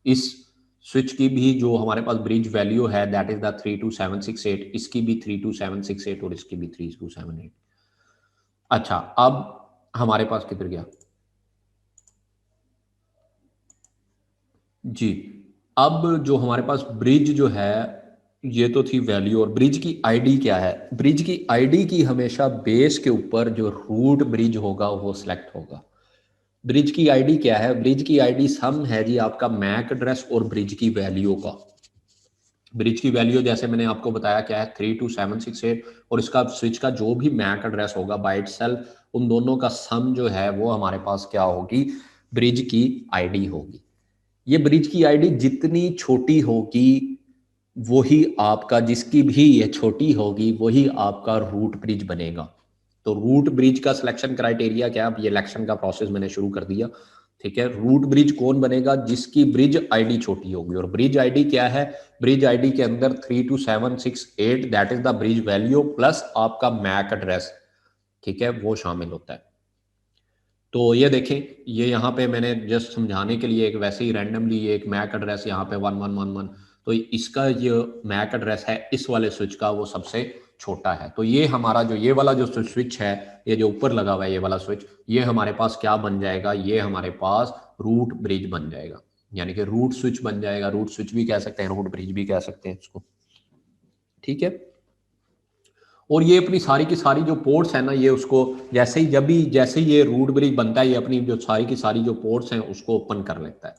इस स्विच की भी जो हमारे पास ब्रिज वैल्यू है दैट इज द 32768, इसकी भी 32768 और इसकी भी 3278। अच्छा, अब हमारे पास किधर गया जी, अब जो हमारे पास ब्रिज जो है ये तो थी वैल्यू, और ब्रिज की आईडी क्या है। ब्रिज की आईडी की हमेशा बेस के ऊपर जो रूट ब्रिज होगा वो सिलेक्ट होगा। ब्रिज की आईडी क्या है, ब्रिज की आईडी सम है जी आपका मैक एड्रेस और ब्रिज की वैल्यू का। ब्रिज की वैल्यू जैसे मैंने आपको बताया क्या है 32768, और इसका स्विच का जो भी मैक एड्रेस होगा बाय इटसेल्फ, उन दोनों का सम जो है वो हमारे पास क्या होगी, ब्रिज की आईडी होगी। ये ब्रिज की आईडी जितनी छोटी होगी वही आपका, जिसकी भी ये छोटी होगी वही आपका रूट ब्रिज बनेगा। तो रूट ब्रिज का सिलेक्शन क्राइटेरिया क्या है, ये इलेक्शन का प्रोसेस मैंने शुरू कर दिया। ठीक है, रूट ब्रिज कौन बनेगा, जिसकी ब्रिज आईडी छोटी होगी। और ब्रिज आईडी क्या है, ब्रिज आईडी के अंदर 32768 that is the bridge value plus आपका मैक एड्रेस, ठीक है, वो शामिल होता है। तो ये देखें, ये यहाँ पे मैंने जस्ट समझाने के लिए एक वैसे ही रैंडमली एक मैक एड्रेस यहाँ पे 1111, तो इसका जो मैक एड्रेस है इस वाले स्विच का वो सबसे छोटा है। तो ये हमारा जो ये वाला जो स्विच है, ये जो ऊपर लगा हुआ है ये वाला स्विच, ये हमारे पास क्या बन जाएगा, ये हमारे पास रूट ब्रिज बन जाएगा, यानी कि रूट स्विच बन जाएगा। रूट स्विच भी कह सकते हैं, रूट ब्रिज भी कह सकते हैं इसको। ठीक है, और ये अपनी सारी की सारी जो पोर्ट्स है ना, ये उसको जैसे ही जैसे ही ये रूट ब्रिज बनता है, ये अपनी जो सारी की सारी जो पोर्ट्स हैं उसको ओपन कर लेता है।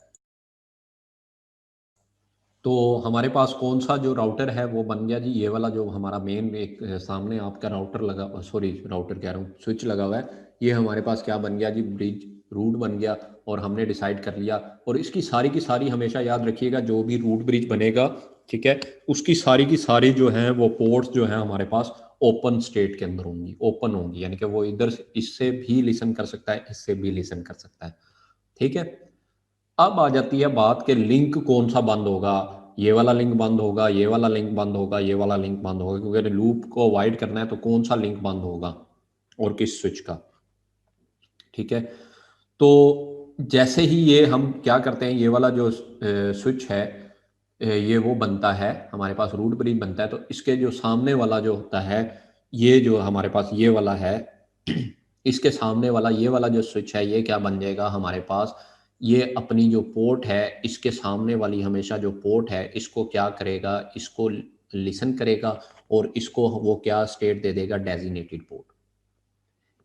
तो हमारे पास कौन सा जो राउटर है वो बन गया जी, ये वाला जो हमारा मेन एक सामने आपका राउटर लगा, सॉरी राउटर कह रहा हूँ, स्विच लगा हुआ है, ये हमारे पास क्या बन गया जी, ब्रिज रूट बन गया। और हमने डिसाइड कर लिया, और इसकी सारी की सारी हमेशा याद रखिएगा जो भी रूट ब्रिज बनेगा, ठीक है, उसकी सारी की सारी जो है वो पोर्ट्स जो है हमारे पास ओपन स्टेट के अंदर होंगी, ओपन होंगी, यानी कि वो इधर इससे भी लिसन कर सकता है, इससे भी लिसन कर सकता है। ठीक है, अब आ जाती है बात के लिंक कौन सा बंद होगा, ये वाला लिंक बंद होगा, ये वाला लिंक बंद होगा, ये वाला लिंक बंद होगा, क्योंकि अगर लूप को अवॉइड करना है तो कौन सा लिंक बंद होगा और किस स्विच का। ठीक है, तो जैसे ही ये हम क्या करते हैं, ये वाला जो स्विच है ये वो बनता है हमारे पास, रूट ब्रिज बनता है, तो इसके जो सामने वाला जो होता है, ये जो हमारे पास ये वाला है इसके सामने वाला ये वाला जो स्विच है ये क्या बन जाएगा हमारे पास, ये अपनी जो पोर्ट है इसके सामने वाली हमेशा जो पोर्ट है इसको क्या करेगा, इसको लिसन करेगा और इसको वो क्या स्टेट दे देगा, डेजिग्नेटेड पोर्ट।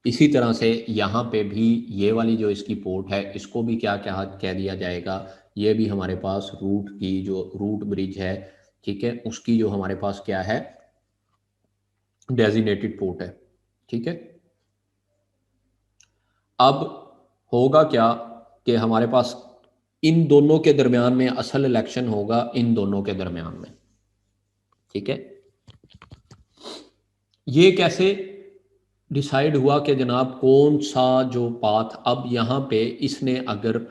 इसी तरह से यहाँ पे भी ये वाली जो इसकी पोर्ट है इसको भी क्या क्या कह दिया जाएगा, ये भी हमारे पास रूट की जो रूट ब्रिज है, ठीक है, उसकी जो हमारे पास क्या है, डेजिग्नेटेड पोर्ट है। ठीक है, अब होगा क्या कि हमारे पास इन दोनों के दरमियान में असल इलेक्शन होगा, इन दोनों के दरमियान में। ठीक है, ये कैसे डिसाइड हुआ कि जनाब कौन सा जो पाथ, अब यहाँ पे इसने अगर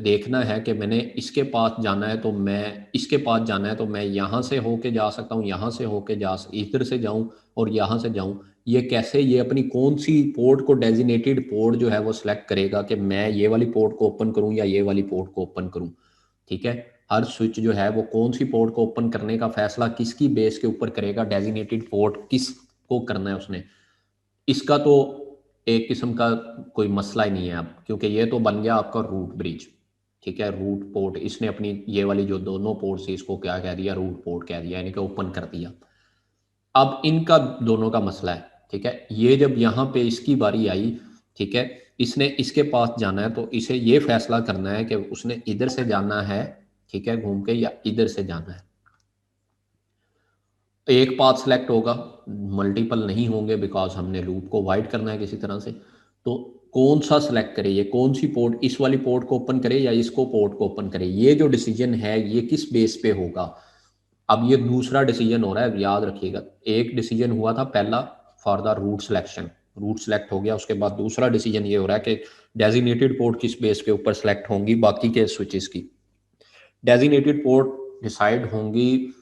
देखना है कि मैंने इसके पाथ जाना है तो मैं इसके पाथ जाना है तो मैं यहाँ से होके जा सकता हूँ, यहाँ से होके इधर से जाऊँ और यहाँ से जाऊँ, ये कैसे, ये अपनी कौन सी पोर्ट को, डेजिनेटेड पोर्ट जो है वो सिलेक्ट करेगा कि मैं ये वाली पोर्ट को ओपन करूँ या ये वाली पोर्ट को ओपन करूँ। ठीक है, हर स्विच जो है वो कौन सी पोर्ट को ओपन करने का फैसला किसकी बेस के ऊपर करेगा, डेजिग्नेटेड पोर्ट किस को करना है उसने, इसका तो एक किस्म का कोई मसला ही नहीं है अब, क्योंकि ये तो बन गया आपका रूट ब्रिज। ठीक है, रूट पोर्ट इसने अपनी ये वाली जो दोनों पोर्ट से इसको क्या कह दिया, रूट पोर्ट कह दिया, यानी कि ओपन कर दिया। अब इनका दोनों का मसला है। ठीक है, ये जब यहाँ पे इसकी बारी आई, ठीक है, इसने इसके पास जाना है तो इसे ये फैसला करना है कि उसने इधर से जाना है, ठीक है, घूम के, या इधर से जाना है। एक पाथ सेलेक्ट होगा, मल्टीपल नहीं होंगे, बिकॉज हमने लूप को वाइड करना है किसी तरह से। तो कौन सा सेलेक्ट करे, ये कौन सी पोर्ट, इस वाली पोर्ट को ओपन करे या इसको पोर्ट को ओपन करे, ये जो डिसीजन है ये किस बेस पे होगा। अब ये दूसरा डिसीजन हो रहा है, याद रखिएगा। एक डिसीजन हुआ था पहला for the route selection, route select हो गया, उसके बाद दूसरा डिसीजन ये हो रहा है कि डेजिग्नेटेड पोर्ट किस बेस के ऊपर सेलेक्ट होंगी बाकी के स्विचेस की। डेजिग्नेटेड पोर्ट डिसाइड होंगी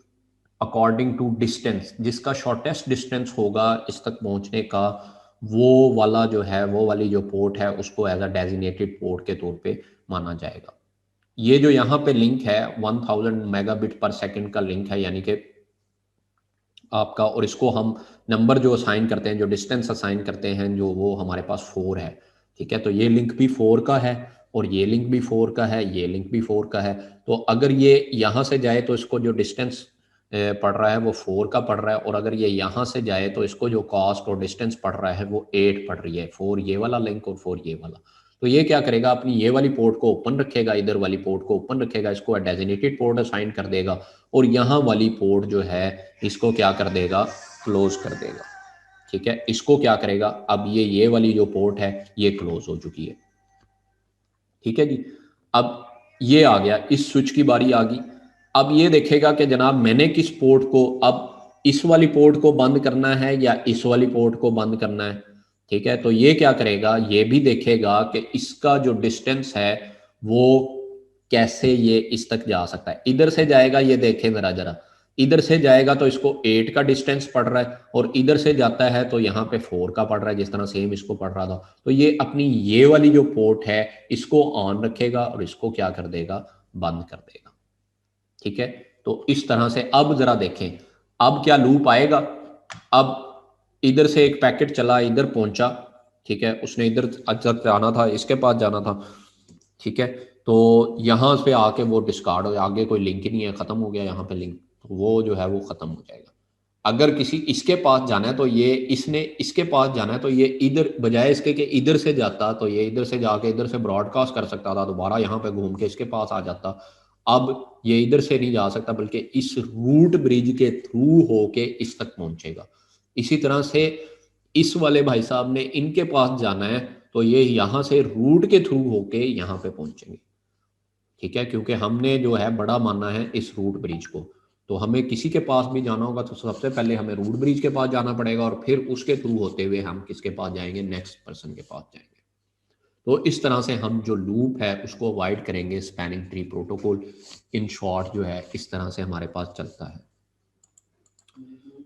अकॉर्डिंग टू डिस्टेंस, जिसका शॉर्टेस्ट डिस्टेंस होगा इस तक पहुंचने का, वो वाला जो है, वो वाली जो पोर्ट है उसको एज अ डेजिग्नेटेड पोर्ट के तौर पे माना जाएगा। ये जो यहाँ पे लिंक है 1000 मेगाबिट पर सेकंड का लिंक है, यानी कि आपका, और इसको हम नंबर जो असाइन करते हैं, जो डिस्टेंस असाइन करते हैं, जो वो हमारे पास 4 है। ठीक है, तो ये लिंक भी 4 का है और ये लिंक भी 4 का है, ये लिंक भी 4 का है। तो अगर ये यहाँ से जाए तो इसको जो डिस्टेंस पड़ रहा है वो 4 का पड़ रहा है, और अगर ये यहाँ से जाए तो इसको जो कॉस्ट और डिस्टेंस पड़ रहा है वो 8 पड़ रही है। 4 ये वाला लिंक और 4 ये वाला। तो ये क्या करेगा, अपनी ये वाली पोर्ट को ओपन रखेगा, इधर वाली पोर्ट को ओपन रखेगा, इसको डेजिग्नेटेड पोर्ट असाइन कर देगा, और यहाँ वाली पोर्ट जो है इसको क्या कर देगा, क्लोज कर देगा। ठीक है, इसको क्या करेगा, अब ये वाली जो पोर्ट है ये क्लोज हो चुकी है। ठीक है जी, अब ये आ गया, इस स्विच की बारी आ गई। अब ये देखेगा कि जनाब मैंने किस पोर्ट को, अब इस वाली पोर्ट को बंद करना है या इस वाली पोर्ट को बंद करना है। ठीक है, तो ये क्या करेगा, ये भी देखेगा कि इसका जो डिस्टेंस है वो कैसे ये इस तक जा सकता है। इधर से जाएगा, ये देखें जरा जरा, इधर से जाएगा तो इसको 8 का डिस्टेंस पड़ रहा है, और इधर से जाता है तो यहाँ पे 4 का पड़ रहा है, जिस तरह सेम इसको पड़ रहा था। तो ये अपनी ये वाली जो पोर्ट है इसको ऑन रखेगा और इसको क्या कर देगा, बंद कर देगा। ठीक है, तो इस तरह से अब जरा देखें, अब क्या लूप आएगा। अब इधर से एक पैकेट चला, इधर पहुंचा, ठीक है, उसने इधर जाना था, इसके पास जाना था। ठीक है, तो यहाँ पे आके वो डिस्कार्ड हो, आगे कोई लिंक ही नहीं है, खत्म हो गया यहाँ पे लिंक, तो वो जो है वो खत्म हो जाएगा। अगर किसी इसके पास जाना है तो ये, इसने इसके पास जाना है तो ये इधर, बजाय इसके कि इधर से जाता तो ये इधर से जाके इधर से ब्रॉडकास्ट कर सकता था, दोबारा यहाँ पे घूम के इसके पास आ जाता। अब ये इधर से नहीं जा सकता, बल्कि इस रूट ब्रिज के थ्रू होके इस तक पहुंचेगा। इसी तरह से इस वाले भाई साहब ने इनके पास जाना है तो ये यहाँ से रूट के थ्रू होके यहाँ पे पहुंचेंगे। ठीक है, क्योंकि हमने जो है बड़ा माना है इस रूट ब्रिज को, तो हमें किसी के पास भी जाना होगा तो सबसे पहले हमें रूट ब्रिज के पास जाना पड़ेगा, और फिर उसके थ्रू होते हुए हम किसके पास जाएंगे, नेक्स्ट पर्सन के पास जाएंगे। तो इस तरह से हम जो लूप है उसको अवॉइड करेंगे, spanning tree protocol in short जो है इस तरह से हमारे पास चलता है।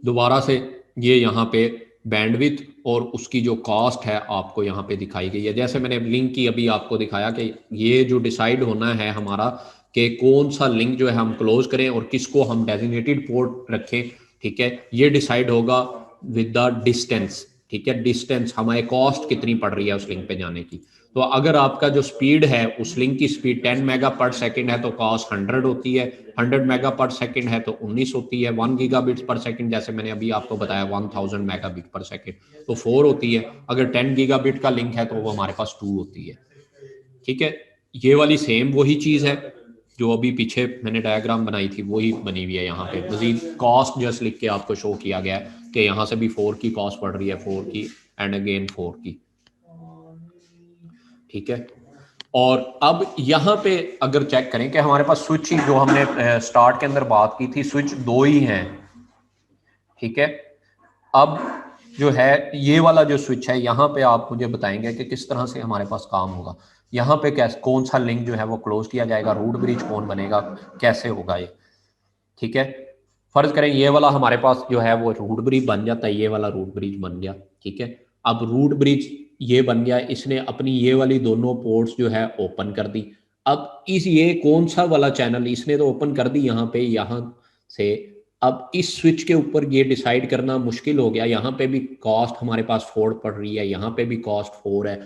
दोबारा से ये यहाँ पे बैंडविड्थ और उसकी जो कॉस्ट है आपको यहाँ पे दिखाई गई है। जैसे मैंने लिंक की अभी आपको दिखाया कि ये जो डिसाइड होना है हमारा कि कौन सा लिंक जो है हम क्लोज करें और किसको हम डेजिग्नेटेड पोर्ट रखें। ठीक है, ये डिसाइड होगा विद द डिस्टेंस। ठीक है, डिस्टेंस हमारे कॉस्ट कितनी पड़ रही है उस लिंक पे जाने की। तो अगर आपका जो स्पीड है, उस लिंक की स्पीड 10 मेगा पर सेकंड है तो कॉस्ट 100 होती है, 100 मेगा पर सेकंड है तो 19 होती है, 1 गीगाबिट्स पर सेकंड जैसे मैंने अभी आपको बताया 1000 मेगाबिट पर सेकंड तो 4 होती है। अगर 10 गीगाबिट का लिंक है तो वो हमारे पास 2 होती है। ठीक है, ये वाली सेम वही चीज़ है जो अभी पीछे मैंने डायग्राम बनाई थी, वही बनी हुई है। यहाँ पे मजीद कॉस्ट जस्ट लिख के आपको शो किया गया है कि यहाँ से भी 4 की कॉस्ट पड़ रही है, 4 की एंड अगेन 4 की। ठीक है, और अब यहाँ पे अगर चेक करें कि हमारे पास स्विच ही, जो हमने स्टार्ट के अंदर बात की थी, स्विच 2 ही हैं। ठीक है, अब जो है ये वाला जो स्विच है, यहाँ पे आप मुझे बताएंगे कि किस तरह से हमारे पास काम होगा। यहाँ पे कैसे, कौन सा लिंक जो है वो क्लोज किया जाएगा, रूट ब्रिज कौन बनेगा, कैसे होगा ये। ठीक है, फर्ज करें ये वाला हमारे पास जो है वो रूट ब्रिज बन जाता है, ये वाला रूट ब्रिज बन गया। ठीक है, अब रूट ब्रिज ये बन गया, इसने अपनी ये वाली दोनों पोर्ट्स जो है ओपन कर दी। अब ये कौन सा वाला चैनल इसने तो ओपन कर दी यहाँ पे, यहाँ से। अब इस स्विच के ऊपर ये डिसाइड करना मुश्किल हो गया। यहाँ पे भी कॉस्ट हमारे पास 4 पड़ रही है, यहाँ पे भी कॉस्ट 4 है।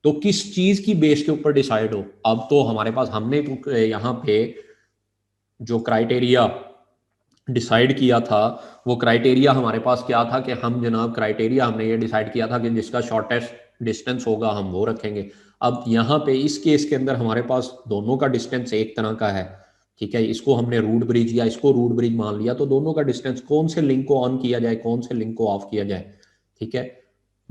तो किस चीज की बेस के ऊपर डिसाइड हो? अब तो हमारे पास, हमने तो यहाँ पे जो क्राइटेरिया डिसाइड किया था, वो क्राइटेरिया हमारे पास क्या था कि हम जनाब, क्राइटेरिया हमने ये डिसाइड किया था कि जिसका शॉर्टेस्ट डिस्टेंस होगा हम वो रखेंगे। अब यहाँ पे इस केस के अंदर हमारे पास दोनों का डिस्टेंस एक तरह का है, ठीक है। इसको हमने रूट ब्रिज या इसको रूट ब्रिज मान लिया, तो दोनों का डिस्टेंस, कौन से लिंक को ऑन किया जाए, कौन से लिंक को ऑफ किया जाए, ठीक है।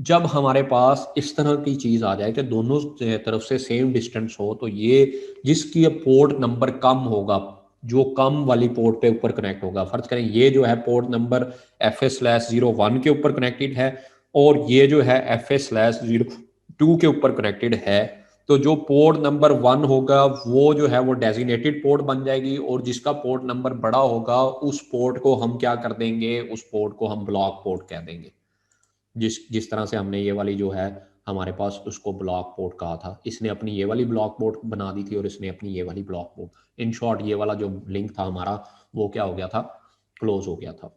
जब हमारे पास इस तरह की चीज आ जाए कि दोनों तरफ से सेम डिस्टेंस हो, तो ये जिसकी पोर्ट नंबर कम होगा, जो कम वाली पोर्ट पे ऊपर कनेक्ट होगा, फर्ज करें ये जो है पोर्ट नंबर FA/01 के ऊपर कनेक्टेड है और ये जो है FA/02 के ऊपर कनेक्टेड है, तो जो पोर्ट नंबर 1 होगा वो जो है वो डेजिग्नेटेड पोर्ट बन जाएगी, और जिसका पोर्ट नंबर बड़ा होगा उस पोर्ट को हम क्या कर देंगे, उस पोर्ट को हम ब्लॉक पोर्ट कह देंगे। जिस तरह से हमने ये वाली जो है हमारे पास उसको ब्लॉक पोर्ट कहा था, इसने अपनी ये वाली ब्लॉक पोर्ट बना दी थी और इसने अपनी ये वाली ब्लॉक पोर्ट। इन शॉर्ट ये वाला जो लिंक था हमारा वो क्या हो गया था, क्लोज हो गया था।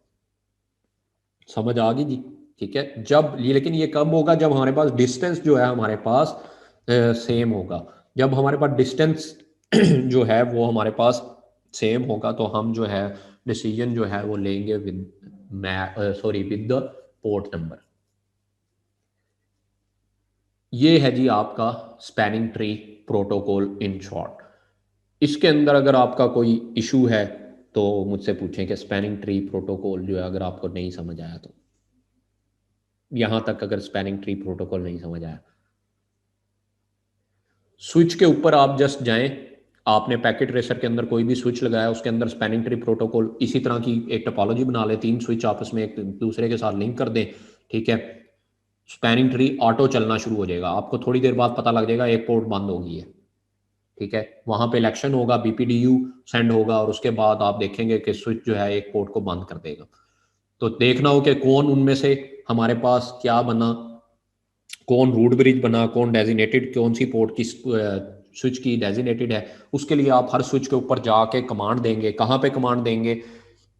समझ आ गई जी, ठीक है। जब ये, लेकिन ये कब होगा, जब हमारे पास डिस्टेंस जो है हमारे पास सेम होगा। जब हमारे पास डिस्टेंस जो है वो हमारे पास सेम होगा, तो हम जो है डिसीजन जो है वो लेंगे with with the port number. ये है जी आपका spanning tree protocol in short. इसके अंदर अगर आपका कोई इशू है तो मुझसे पूछें कि स्पैनिंग ट्री प्रोटोकॉल जो है अगर आपको नहीं समझ आया तो, यहां तक अगर स्पैनिंग ट्री प्रोटोकॉल नहीं समझ आया, स्विच के ऊपर आप जस्ट जाएं, आपने पैकेट रेसर के अंदर कोई भी स्विच लगाया, उसके अंदर स्पैनिंग ट्री प्रोटोकॉल इसी तरह की एक टोपोलॉजी बना ले, 3 स्विच आपस में एक दूसरे के साथ लिंक कर दें, ठीक है। स्पैनिंग ट्री ऑटो चलना शुरू हो जाएगा, आपको थोड़ी देर बाद पता लग जाएगा एक पोर्ट बंद हो गई है, ठीक है। वहां पे इलेक्शन होगा, BPDU सेंड होगा और उसके बाद आप देखेंगे कि स्विच जो है एक पोर्ट को बंद कर देगा। तो देखना हो कि कौन उनमें से हमारे पास क्या बना, कौन रूट ब्रिज बना, कौन डेजिग्नेटेड, कौन सी पोर्ट किस स्विच की डेजिग्नेटेड है, उसके लिए आप हर स्विच के ऊपर जाके कमांड देंगे। कहाँ पे कमांड देंगे?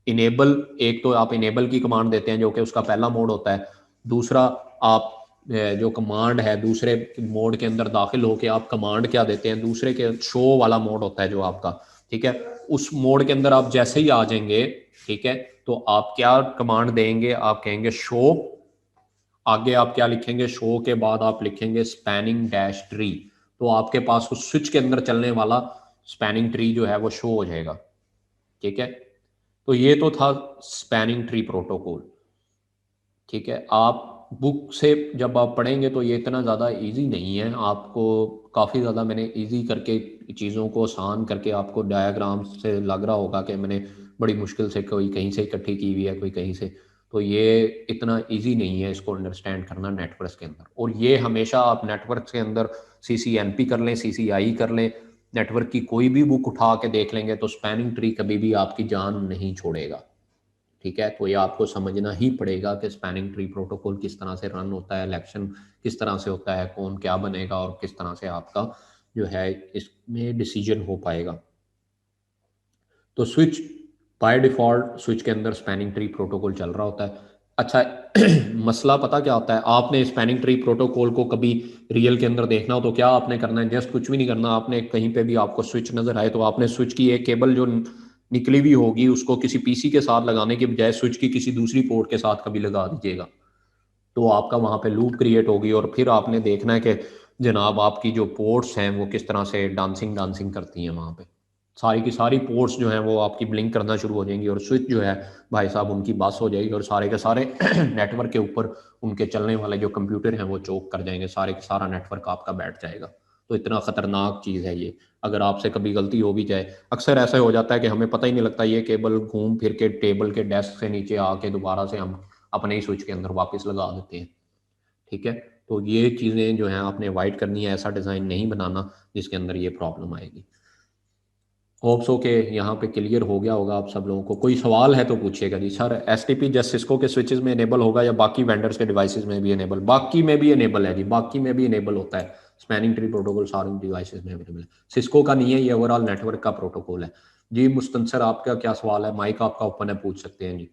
इनेबल, एक तो आप इनेबल की कमांड देते हैं जो कि उसका पहला मोड होता है। दूसरा, आप जो कमांड है दूसरे मोड के अंदर दाखिल होके आप कमांड क्या देते हैं, दूसरे के शो वाला मोड होता है जो आपका, ठीक है। उस मोड के अंदर आप जैसे ही आ जाएंगे, ठीक है, तो आप क्या कमांड देंगे, आप कहेंगे शो, आगे आप क्या लिखेंगे, शो के बाद आप लिखेंगे स्पैनिंग डैश ट्री, तो आपके पास उस स्विच के अंदर चलने वाला स्पैनिंग ट्री जो है वो शो हो जाएगा, ठीक है। तो ये तो था स्पैनिंग ट्री प्रोटोकॉल, ठीक है। आप बुक से जब आप पढ़ेंगे तो ये इतना ज़्यादा इजी नहीं है, आपको काफ़ी ज़्यादा मैंने इजी करके चीज़ों को आसान करके आपको डायग्राम से लग रहा होगा कि मैंने बड़ी मुश्किल से कोई कहीं से इकट्ठी की हुई है, कोई कहीं से, तो ये इतना इजी नहीं है इसको अंडरस्टैंड करना नेटवर्क के अंदर। और ये हमेशा आप नेटवर्क के अंदर CCNP कर लें, CCI कर लें, नेटवर्क की कोई भी बुक उठा के देख लेंगे तो स्पैनिंग ट्री कभी भी आपकी जान नहीं छोड़ेगा, ठीक है। तो ये आपको समझना ही पड़ेगा कि स्पैनिंग ट्री प्रोटोकॉल किस तरह से रन होता है, इलेक्शन किस तरह से होता है, कौन क्या बनेगा और किस तरह से आपका जो है इसमें डिसीजन हो पाएगा। तो स्विच बाय डिफॉल्ट स्विच के अंदर स्पैनिंग ट्री प्रोटोकॉल चल रहा होता है। अच्छा मसला पता क्या होता है, आपने स्पैनिंग ट्री प्रोटोकॉल को कभी रियल के अंदर देखना हो तो क्या आपने करना है, जस्ट कुछ भी नहीं करना। आपने कहीं पे भी आपको स्विच नजर आए तो आपने स्विच की एक केबल जो निकली हुई होगी उसको किसी PC के साथ लगाने के बजाय स्विच की किसी दूसरी पोर्ट के साथ कभी लगा दीजिएगा, तो आपका वहां पे लूप क्रिएट होगी और फिर आपने देखना है कि जनाब आपकी जो पोर्ट्स हैं वो किस तरह से डांसिंग डांसिंग करती हैं, वहां पे सारी की सारी पोर्ट्स जो हैं वो आपकी ब्लिंक करना शुरू हो जाएंगी और स्विच जो है भाई साहब उनकी बस हो जाएगी और सारे के सारे नेटवर्क के ऊपर उनके चलने वाले जो कंप्यूटर हैं वो चोक कर जाएंगे, सारे का सारा नेटवर्क आपका बैठ जाएगा। तो इतना खतरनाक चीज़ है ये, अगर आपसे कभी गलती हो भी जाए, अक्सर ऐसा हो जाता है कि हमें पता ही नहीं लगता, ये केबल घूम फिर के टेबल के डेस्क से नीचे आके दोबारा से हम अपने ही स्विच के अंदर वापस लगा देते हैं, ठीक है। तो ये चीज़ें जो हैं आपने अवॉइड करनी है, ऐसा डिज़ाइन नहीं बनाना जिसके अंदर ये प्रॉब्लम आएगी। होप्स हो के यहाँ पे क्लियर हो गया होगा आप सब लोगों को। कोई सवाल है तो पूछिएगा जी। सर STP जस्ट सिस्को के स्विचेस में इनेबल होगा या बाकी वेंडर्स के डिवाइसेस में भी इनेबल? बाकी में भी इनेबल है जी, बाकी में भी इनेबल होता है। स्पैनिंग ट्री प्रोटोकॉल सारे डिवाइसेस में अवेलेबल है। सिस्को का नहीं है, ये ओवरऑल नेटवर्क का प्रोटोकॉल है। जी मुस्तनसर, आपका क्या सवाल है? माइक आपका ओपन है, पूछ सकते हैं जी।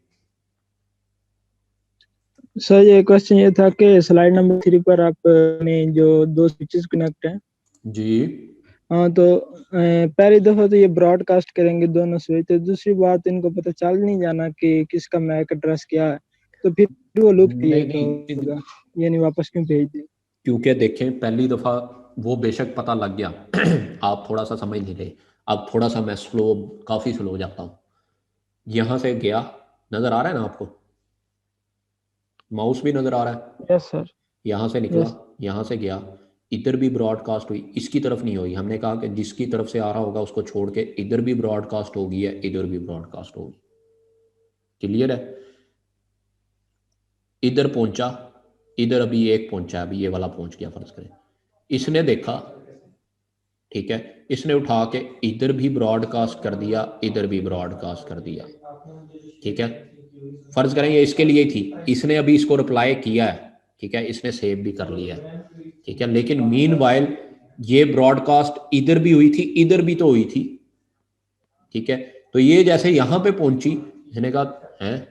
सर ये क्वेश्चन ये था कि स्लाइड नंबर 3 पर आपने जो 2 स्विचेस कनेक्ट हैं जी हाँ, तो पहली दफा तो ये ब्रॉडकास्ट करेंगे दोनों स्विच, तो दूसरी बात इनको पता चल नहीं जाना कि किसका मैक एड्रेस क्या है, तो फिर वो लूप नहीं क्रिएट नहीं, होगा, ये नहीं वापस क्यों भेज दे? क्योंकि देखें पहली दफ़ा वो बेशक पता लग गया आप थोड़ा सा समझ नहीं रहे। अब थोड़ा सा मैं स्लो, काफ़ी स्लो जाता हूँ। यहाँ से गया, नज़र आ रहा है ना आपको? माउस भी नज़र आ रहा है। Yes sir. यहाँ से निकला, यस। यहाँ से गया, इधर भी ब्रॉडकास्ट हुई, इसकी तरफ नहीं हुई। हमने कहा कि जिसकी तरफ से आ रहा होगा उसको छोड़ के इधर भी ब्रॉडकास्ट होगी है, इधर भी ब्रॉडकास्ट होगी। क्लियर है? इधर पहुंचा, इधर अभी एक पहुंचा, अभी ये वाला पहुंच गया फर्ज करें। इसने देखा, ठीक है, इसने उठा के इधर भी ब्रॉडकास्ट कर दिया, इधर भी ब्रॉडकास्ट कर दिया। ठीक है, फर्ज करें ये इसके लिए थी, इसने अभी इसको रिप्लाई किया है, ठीक है, इसने सेव भी कर लिया है, ठीक है, लेकिन मीनवाइल ये ब्रॉडकास्ट इधर भी हुई थी, इधर भी तो हुई थी। ठीक है, तो ये जैसे यहां पे पहुंची, इसने कहा है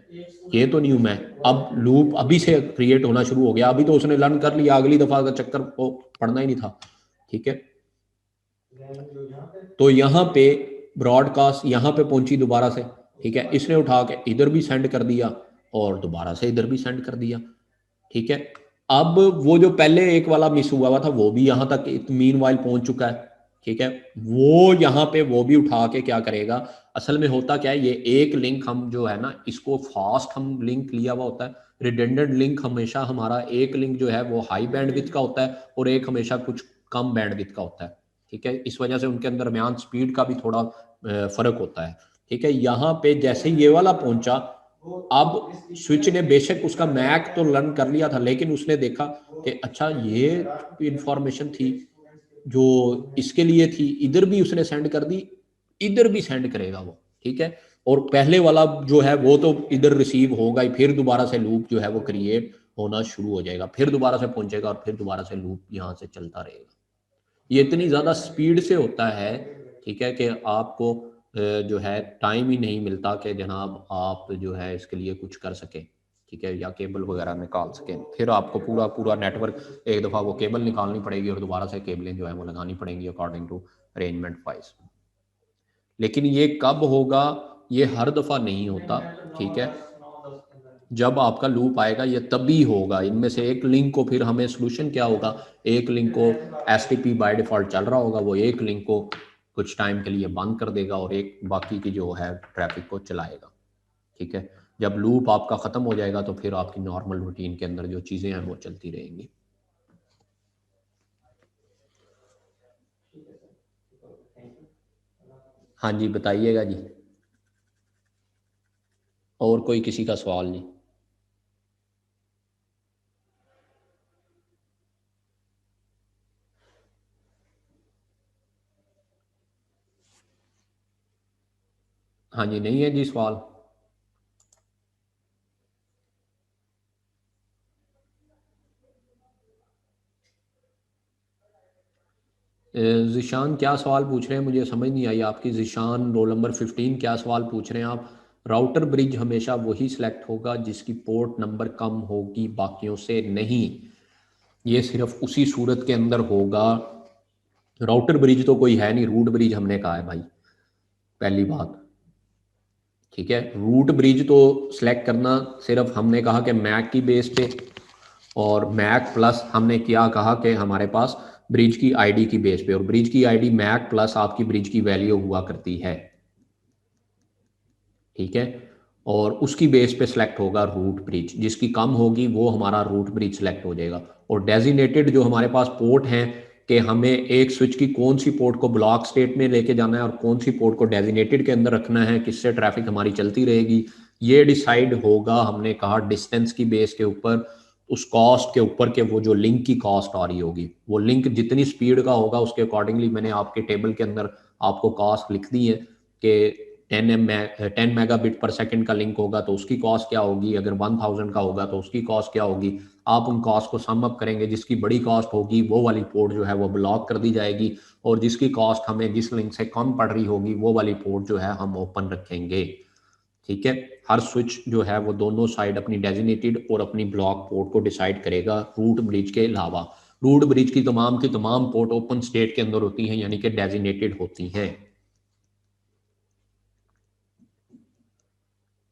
ये तो नहीं हूं मैं, अब लूप अभी से क्रिएट होना शुरू हो गया। अभी तो उसने लर्न कर लिया, अगली दफा का चक्कर वो पढ़ना ही नहीं था। ठीक है, तो यहाँ पे ब्रॉडकास्ट यहाँ पे पहुंची दोबारा से, ठीक है, इसने उठा के इधर भी सेंड कर दिया और दोबारा से इधर भी सेंड कर दिया। ठीक है, अब वो जो पहले एक वाला मिस हुआ था वो भी यहाँ तक मीनवाइल पहुंच चुका है। ठीक है, वो यहाँ पे वो भी उठा के क्या करेगा, असल में होता क्या है, ये एक लिंक हम जो है ना, इसको फास्ट हम लिंक लिया हुआ होता है। रिडेंडेंट लिंक हमेशा हमारा एक लिंक जो है वो हाई बैंडविड्थ का होता है और एक हमेशा कुछ कम बैंडविड्थ का होता है। ठीक है, इस वजह से उनके दरमियान स्पीड का भी थोड़ा फर्क होता है। ठीक है, यहाँ पे जैसे ये वाला पहुंचा, अब स्विच ने बेशक उसका मैक तो लर्न कर लिया था, लेकिन उसने देखा कि अच्छा ये इंफॉर्मेशन थी जो इसके लिए थी, इधर भी उसने सेंड कर दी, इधर भी सेंड करेगा वो। ठीक है, और पहले वाला जो है वो तो इधर रिसीव होगा ही, फिर दोबारा से लूप जो है वो क्रिएट होना शुरू हो जाएगा, फिर दोबारा से पहुंचेगा और फिर दोबारा से लूप यहाँ से चलता रहेगा। ये इतनी ज़्यादा स्पीड से होता है, ठीक है, कि आपको जो है टाइम ही नहीं मिलता कि जनाब आप जो है इसके लिए कुछ कर सकें। ठीक है, या केबल वगैरह निकाल सकें, फिर आपको पूरा पूरा नेटवर्क एक दफ़ा वो केबल निकालनी पड़ेगी और दोबारा से केबलें जो है वो लगानी पड़ेंगी अकॉर्डिंग टू अरेंजमेंट वाइज। लेकिन ये कब होगा, ये हर दफ़ा नहीं होता। ठीक है, जब आपका लूप आएगा ये तभी होगा। इनमें से एक लिंक को फिर हमें सोल्यूशन क्या होगा, एक लिंक को एसटीपी बाय डिफॉल्ट चल रहा होगा, वो एक लिंक को कुछ टाइम के लिए बंद कर देगा और एक बाकी की जो है ट्रैफिक को चलाएगा। ठीक है, जब लूप आपका ख़त्म हो जाएगा तो फिर आपकी नॉर्मल रूटीन के अंदर जो चीज़ें हैं वो चलती रहेंगी। हाँ जी, बताइएगा जी, और कोई किसी का सवाल नहीं? हाँ जी, नहीं है जी सवाल? ज़िशान क्या सवाल पूछ रहे हैं, मुझे समझ नहीं आई आपकी। ज़िशान रोल नंबर 15 क्या सवाल पूछ रहे हैं आप? राउटर ब्रिज हमेशा वही सिलेक्ट होगा जिसकी पोर्ट नंबर कम होगी, बाकियों से नहीं। ये सिर्फ उसी सूरत के अंदर होगा। राउटर ब्रिज तो कोई है नहीं, रूट ब्रिज हमने कहा है भाई, पहली बात। ठीक है, रूट ब्रिज तो सिलेक्ट करना सिर्फ हमने कहा कि मैक की बेस पे, और मैक प्लस हमने क्या कहा कि हमारे पास ब्रिज की आईडी की बेस पे, और ब्रिज की आईडी मैक प्लस आपकी ब्रिज की वैल्यू हुआ करती है। ठीक है, और उसकी बेस पे सिलेक्ट होगा रूट ब्रिज, जिसकी कम होगी वो हमारा रूट ब्रिज सिलेक्ट हो जाएगा। और डेजिनेटेड जो हमारे पास पोर्ट हैं कि हमें एक स्विच की कौन सी पोर्ट को ब्लॉक स्टेट में लेके जाना है और कौन सी पोर्ट को डेजिनेटेड के अंदर रखना है, किससे ट्रैफिक हमारी चलती रहेगी, ये डिसाइड होगा हमने कहा डिस्टेंस की बेस के ऊपर, उस कॉस्ट के ऊपर के वो जो लिंक की कॉस्ट आ रही होगी, वो लिंक जितनी स्पीड का होगा उसके अकॉर्डिंगली मैंने आपके टेबल के अंदर आपको कॉस्ट लिख दी है कि 10 मेगाबिट पर सेकंड का लिंक होगा तो उसकी कॉस्ट क्या होगी, अगर 1000 का होगा तो उसकी कॉस्ट क्या होगी। आप उन कॉस्ट को सम अप करेंगे, जिसकी बड़ी कॉस्ट होगी वो वाली पोर्ट जो है वो ब्लॉक कर दी जाएगी, और जिसकी कॉस्ट हमें जिस लिंक से कम पड़ रही होगी वो वाली पोर्ट जो है हम ओपन रखेंगे। ठीक है, हर स्विच जो है वो दोनों साइड अपनी डेजिनेटेड और अपनी ब्लॉक पोर्ट को डिसाइड करेगा रूट ब्रिज के अलावा। रूट ब्रिज की तमाम पोर्ट ओपन स्टेट के अंदर होती हैं, यानी कि डेजिनेटेड होती हैं।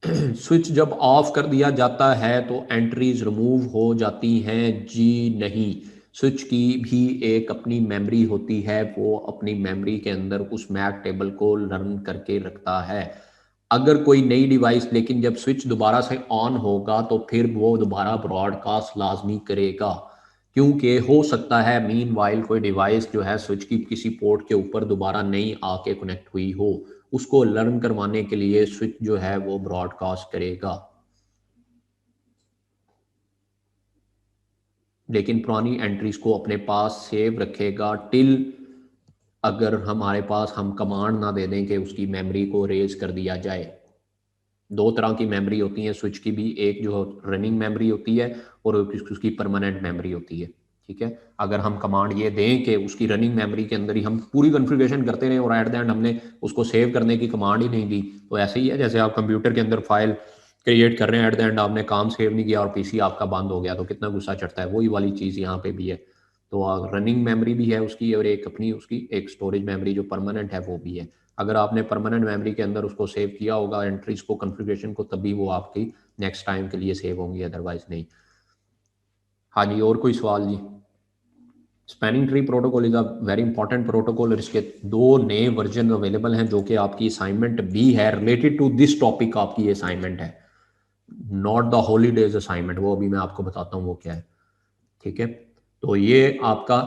स्विच जब ऑफ कर दिया जाता है तो एंट्रीज रिमूव हो जाती हैं? जी नहीं, स्विच की भी एक अपनी मेमोरी होती है, वो अपनी मेमोरी के अंदर उस मैक टेबल को लर्न करके रखता है। अगर कोई नई डिवाइस, लेकिन जब स्विच दोबारा से ऑन होगा तो फिर वो दोबारा ब्रॉडकास्ट लाजमी करेगा, क्योंकि हो सकता है मीन वाइल कोई डिवाइस जो है स्विच की किसी पोर्ट के ऊपर दोबारा नहीं आके कनेक्ट हुई हो, उसको लर्न करवाने के लिए स्विच जो है वो ब्रॉडकास्ट करेगा, लेकिन पुरानी एंट्रीज को अपने पास सेव रखेगा टिल अगर हमारे पास हम कमांड ना दे दें कि उसकी मेमोरी को रेज कर दिया जाए। दो तरह की मेमोरी होती है स्विच की भी, एक जो रनिंग मेमोरी होती है और उसकी परमानेंट मेमोरी होती है। ठीक है, अगर हम कमांड ये दें कि उसकी रनिंग मेमोरी के अंदर ही हम पूरी कॉन्फ़िगरेशन करते रहे और एट द एंड हमने उसको सेव करने की कमांड ही नहीं दी, तो ऐसे ही है जैसे आप कंप्यूटर के अंदर फाइल क्रिएट कर रहे हैं, एट द एंड आपने काम सेव नहीं किया और पीसी आपका बंद हो गया, तो कितना गुस्सा चढ़ता है। वही वाली चीज़ यहाँ पे भी है। तो रनिंग मेमोरी भी है उसकी, और एक अपनी उसकी एक स्टोरेज मेमोरी जो परमानेंट है वो भी है। अगर आपने परमानेंट मेमोरी के अंदर उसको सेव किया होगा एंट्रीज को, कॉन्फ़िगरेशन को, तभी वो आपकी नेक्स्ट टाइम के लिए सेव होंगी, अदरवाइज नहीं। हाँ जी, और कोई सवाल जी? Spanning tree protocol is a very important protocol, और इसके 2 नए वर्जन अवेलेबल हैं जो कि आपकी असाइनमेंट भी है रिलेटेड टू दिस टॉपिक। आपकी ये असाइनमेंट है, नॉट द हॉलीडेज असाइनमेंट, वो अभी मैं आपको बताता हूँ वो क्या है। ठीक है, तो ये आपका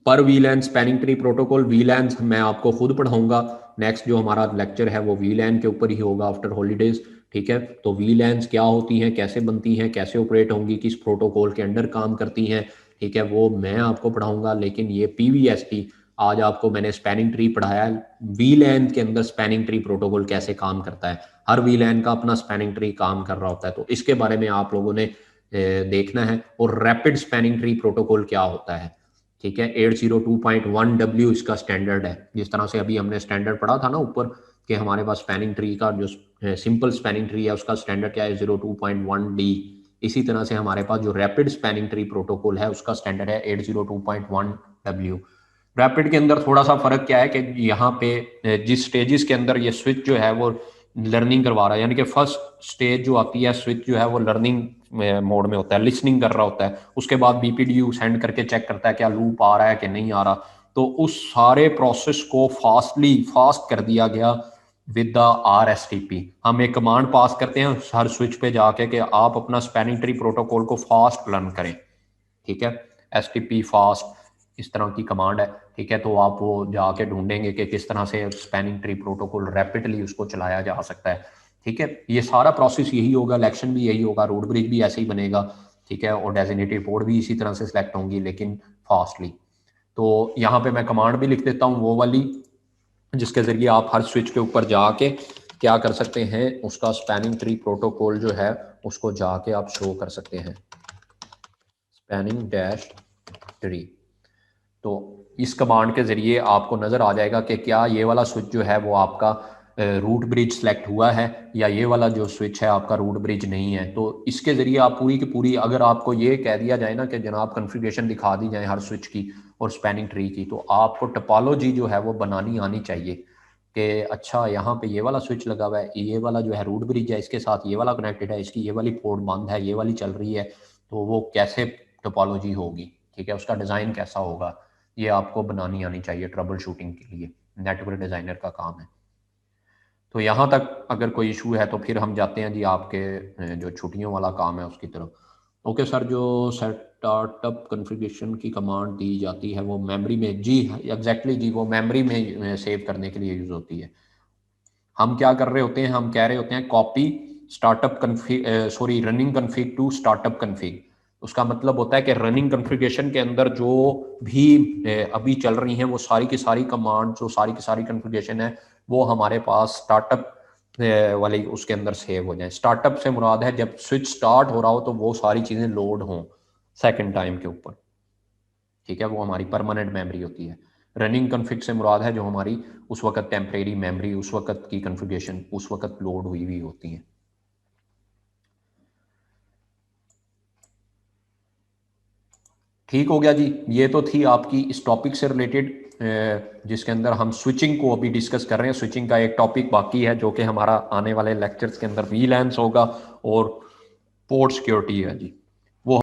पर वीलैन स्पैनिंग ट्री प्रोटोकॉल, वीलैन मैं आपको खुद पढ़ाऊंगा। नेक्स्ट जो हमारा लेक्चर है वो वीलैन के ऊपर ही होगा आफ्टर हॉलीडेज। ठीक है, तो वीलैन्स क्या होती हैं, कैसे बनती हैं, कैसे ऑपरेट होंगी, किस प्रोटोकॉल के अंडर काम करती हैं, ठीक है, वो मैं आपको पढ़ाऊंगा। लेकिन ये पीवीएसटी आज आपको मैंने स्पैनिंग ट्री पढ़ाया, वीलैन के अंदर स्पैनिंग ट्री प्रोटोकॉल कैसे काम करता है। हर वीलैन का अपना स्पैनिंग ट्री काम कर रहा होता है, तो इसके बारे में आप लोगों ने देखना है। और रैपिड स्पैनिंग ट्री प्रोटोकॉल क्या होता है, ठीक है, 802.1W इसका स्टैंडर्ड है। जिस तरह से अभी हमने स्टैंडर्ड पढ़ा था ना ऊपर कि हमारे पास स्पैनिंग ट्री का जो सिंपल स्पैनिंग ट्री है उसका स्टैंडर्ड क्या है, 02.1D। इसी तरह से हमारे पास जो रैपिड स्पैनिंग ट्री प्रोटोकॉल है उसका स्टैंडर्ड है 802.1W। रैपिड के अंदर थोड़ा सा फर्क क्या है कि यहाँ पे जिस स्टेजेस के अंदर ये स्विच जो है वो लर्निंग करवा रहा है, यानी कि फर्स्ट स्टेज जो आती है स्विच जो है वो लर्निंग मोड में होता है, लिसनिंग कर रहा होता है। उसके बाद बीपीडीयू सेंड करके चेक करता है क्या लूप आ रहा है कि नहीं आ रहा। तो उस सारे प्रोसेस को फास्ट कर दिया गया विद द RSTP। हम एक कमांड पास करते हैं हर स्विच पे जाके कि आप अपना स्पैनिंग ट्री प्रोटोकॉल को फास्ट लर्न करें। ठीक है, STP फास्ट इस तरह की कमांड है। ठीक है, तो आप वो जाके ढूंढेंगे कि किस तरह से स्पैनिंग ट्री प्रोटोकॉल रैपिडली उसको चलाया जा सकता है। ठीक है, ये सारा प्रोसेस यही होगा, इलेक्शन भी यही होगा, रूट ब्रिज भी ऐसे ही बनेगा। ठीक है, और डेजिग्नेटेड पोर्ट भी इसी तरह से सिलेक्ट होंगी लेकिन फास्टली। तो यहाँ पे मैं कमांड भी लिख देता हूँ वो वाली, जिसके जरिए आप हर स्विच के ऊपर जाके क्या कर सकते हैं, उसका स्पैनिंग ट्री प्रोटोकॉल जो है उसको जाके आप शो कर सकते हैं, स्पैनिंग डैश ट्री। तो इस कमांड के जरिए आपको नजर आ जाएगा कि क्या ये वाला स्विच जो है वो आपका रूट ब्रिज सेलेक्ट हुआ है या ये वाला जो स्विच है आपका रूट ब्रिज नहीं है। तो इसके जरिए आप पूरी की पूरी, अगर आपको ये कह दिया जाए ना कि जनाब कॉन्फ़िगरेशन दिखा दी जाए हर स्विच की और स्पैनिंग ट्री की, तो आपको टोपोलॉजी जो है वो बनानी आनी चाहिए कि अच्छा यहाँ पे ये वाला स्विच लगा हुआ है, ये वाला जो है रूट ब्रिज है, इसके साथ ये वाला कनेक्टेड है, इसकी ये वाली पोर्ट बंद है, ये वाली चल रही है, तो वो कैसे टोपोलॉजी होगी। ठीक है, उसका डिज़ाइन कैसा होगा, ये आपको बनानी आनी चाहिए ट्रबल शूटिंग के लिए, नेटवर्क डिज़ाइनर का काम है। तो यहाँ तक अगर कोई इशू है तो फिर हम जाते हैं जी आपके जो छुट्टियों वाला काम है उसकी तरफ। ओके सर, जो सेटअप कॉन्फ़िगरेशन की कमांड दी जाती है वो मेमोरी में, जी एग्जैक्टली जी, वो मेमोरी में सेव करने के लिए यूज़ होती है। हम क्या कर रहे होते हैं, हम कह रहे होते हैं copy startup config, sorry running config to startup config. उसका मतलब होता है कि रनिंग कॉन्फ़िगरेशन के अंदर जो भी अभी चल रही हैं वो सारी की सारी कमांड, जो सारी की सारी कॉन्फ़िगरेशन है वो हमारे पास स्टार्टअप वाली उसके अंदर सेव हो जाए। स्टार्टअप से मुराद है जब स्विच स्टार्ट हो रहा हो तो वो सारी चीज़ें लोड हों सेकंड टाइम के ऊपर, ठीक है, वो हमारी परमानेंट मेमोरी होती है। रनिंग कन्फिग से मुराद है जो हमारी उस वक्त टेम्परेरी मेमोरी, उस वक्त की कन्फिगरेशन उस वक्त लोड हुई हुई होती है। ठीक हो गया जी, ये तो थी आपकी इस टॉपिक से रिलेटेड जिसके अंदर हम स्विचिंग को अभी डिस्कस कर रहे हैं। स्विचिंग का एक टॉपिक बाकी है जो कि हमारा आने वाले लेक्चर्स के अंदर वीलैन्स होगा और पोर्ट सिक्योरिटी है जी।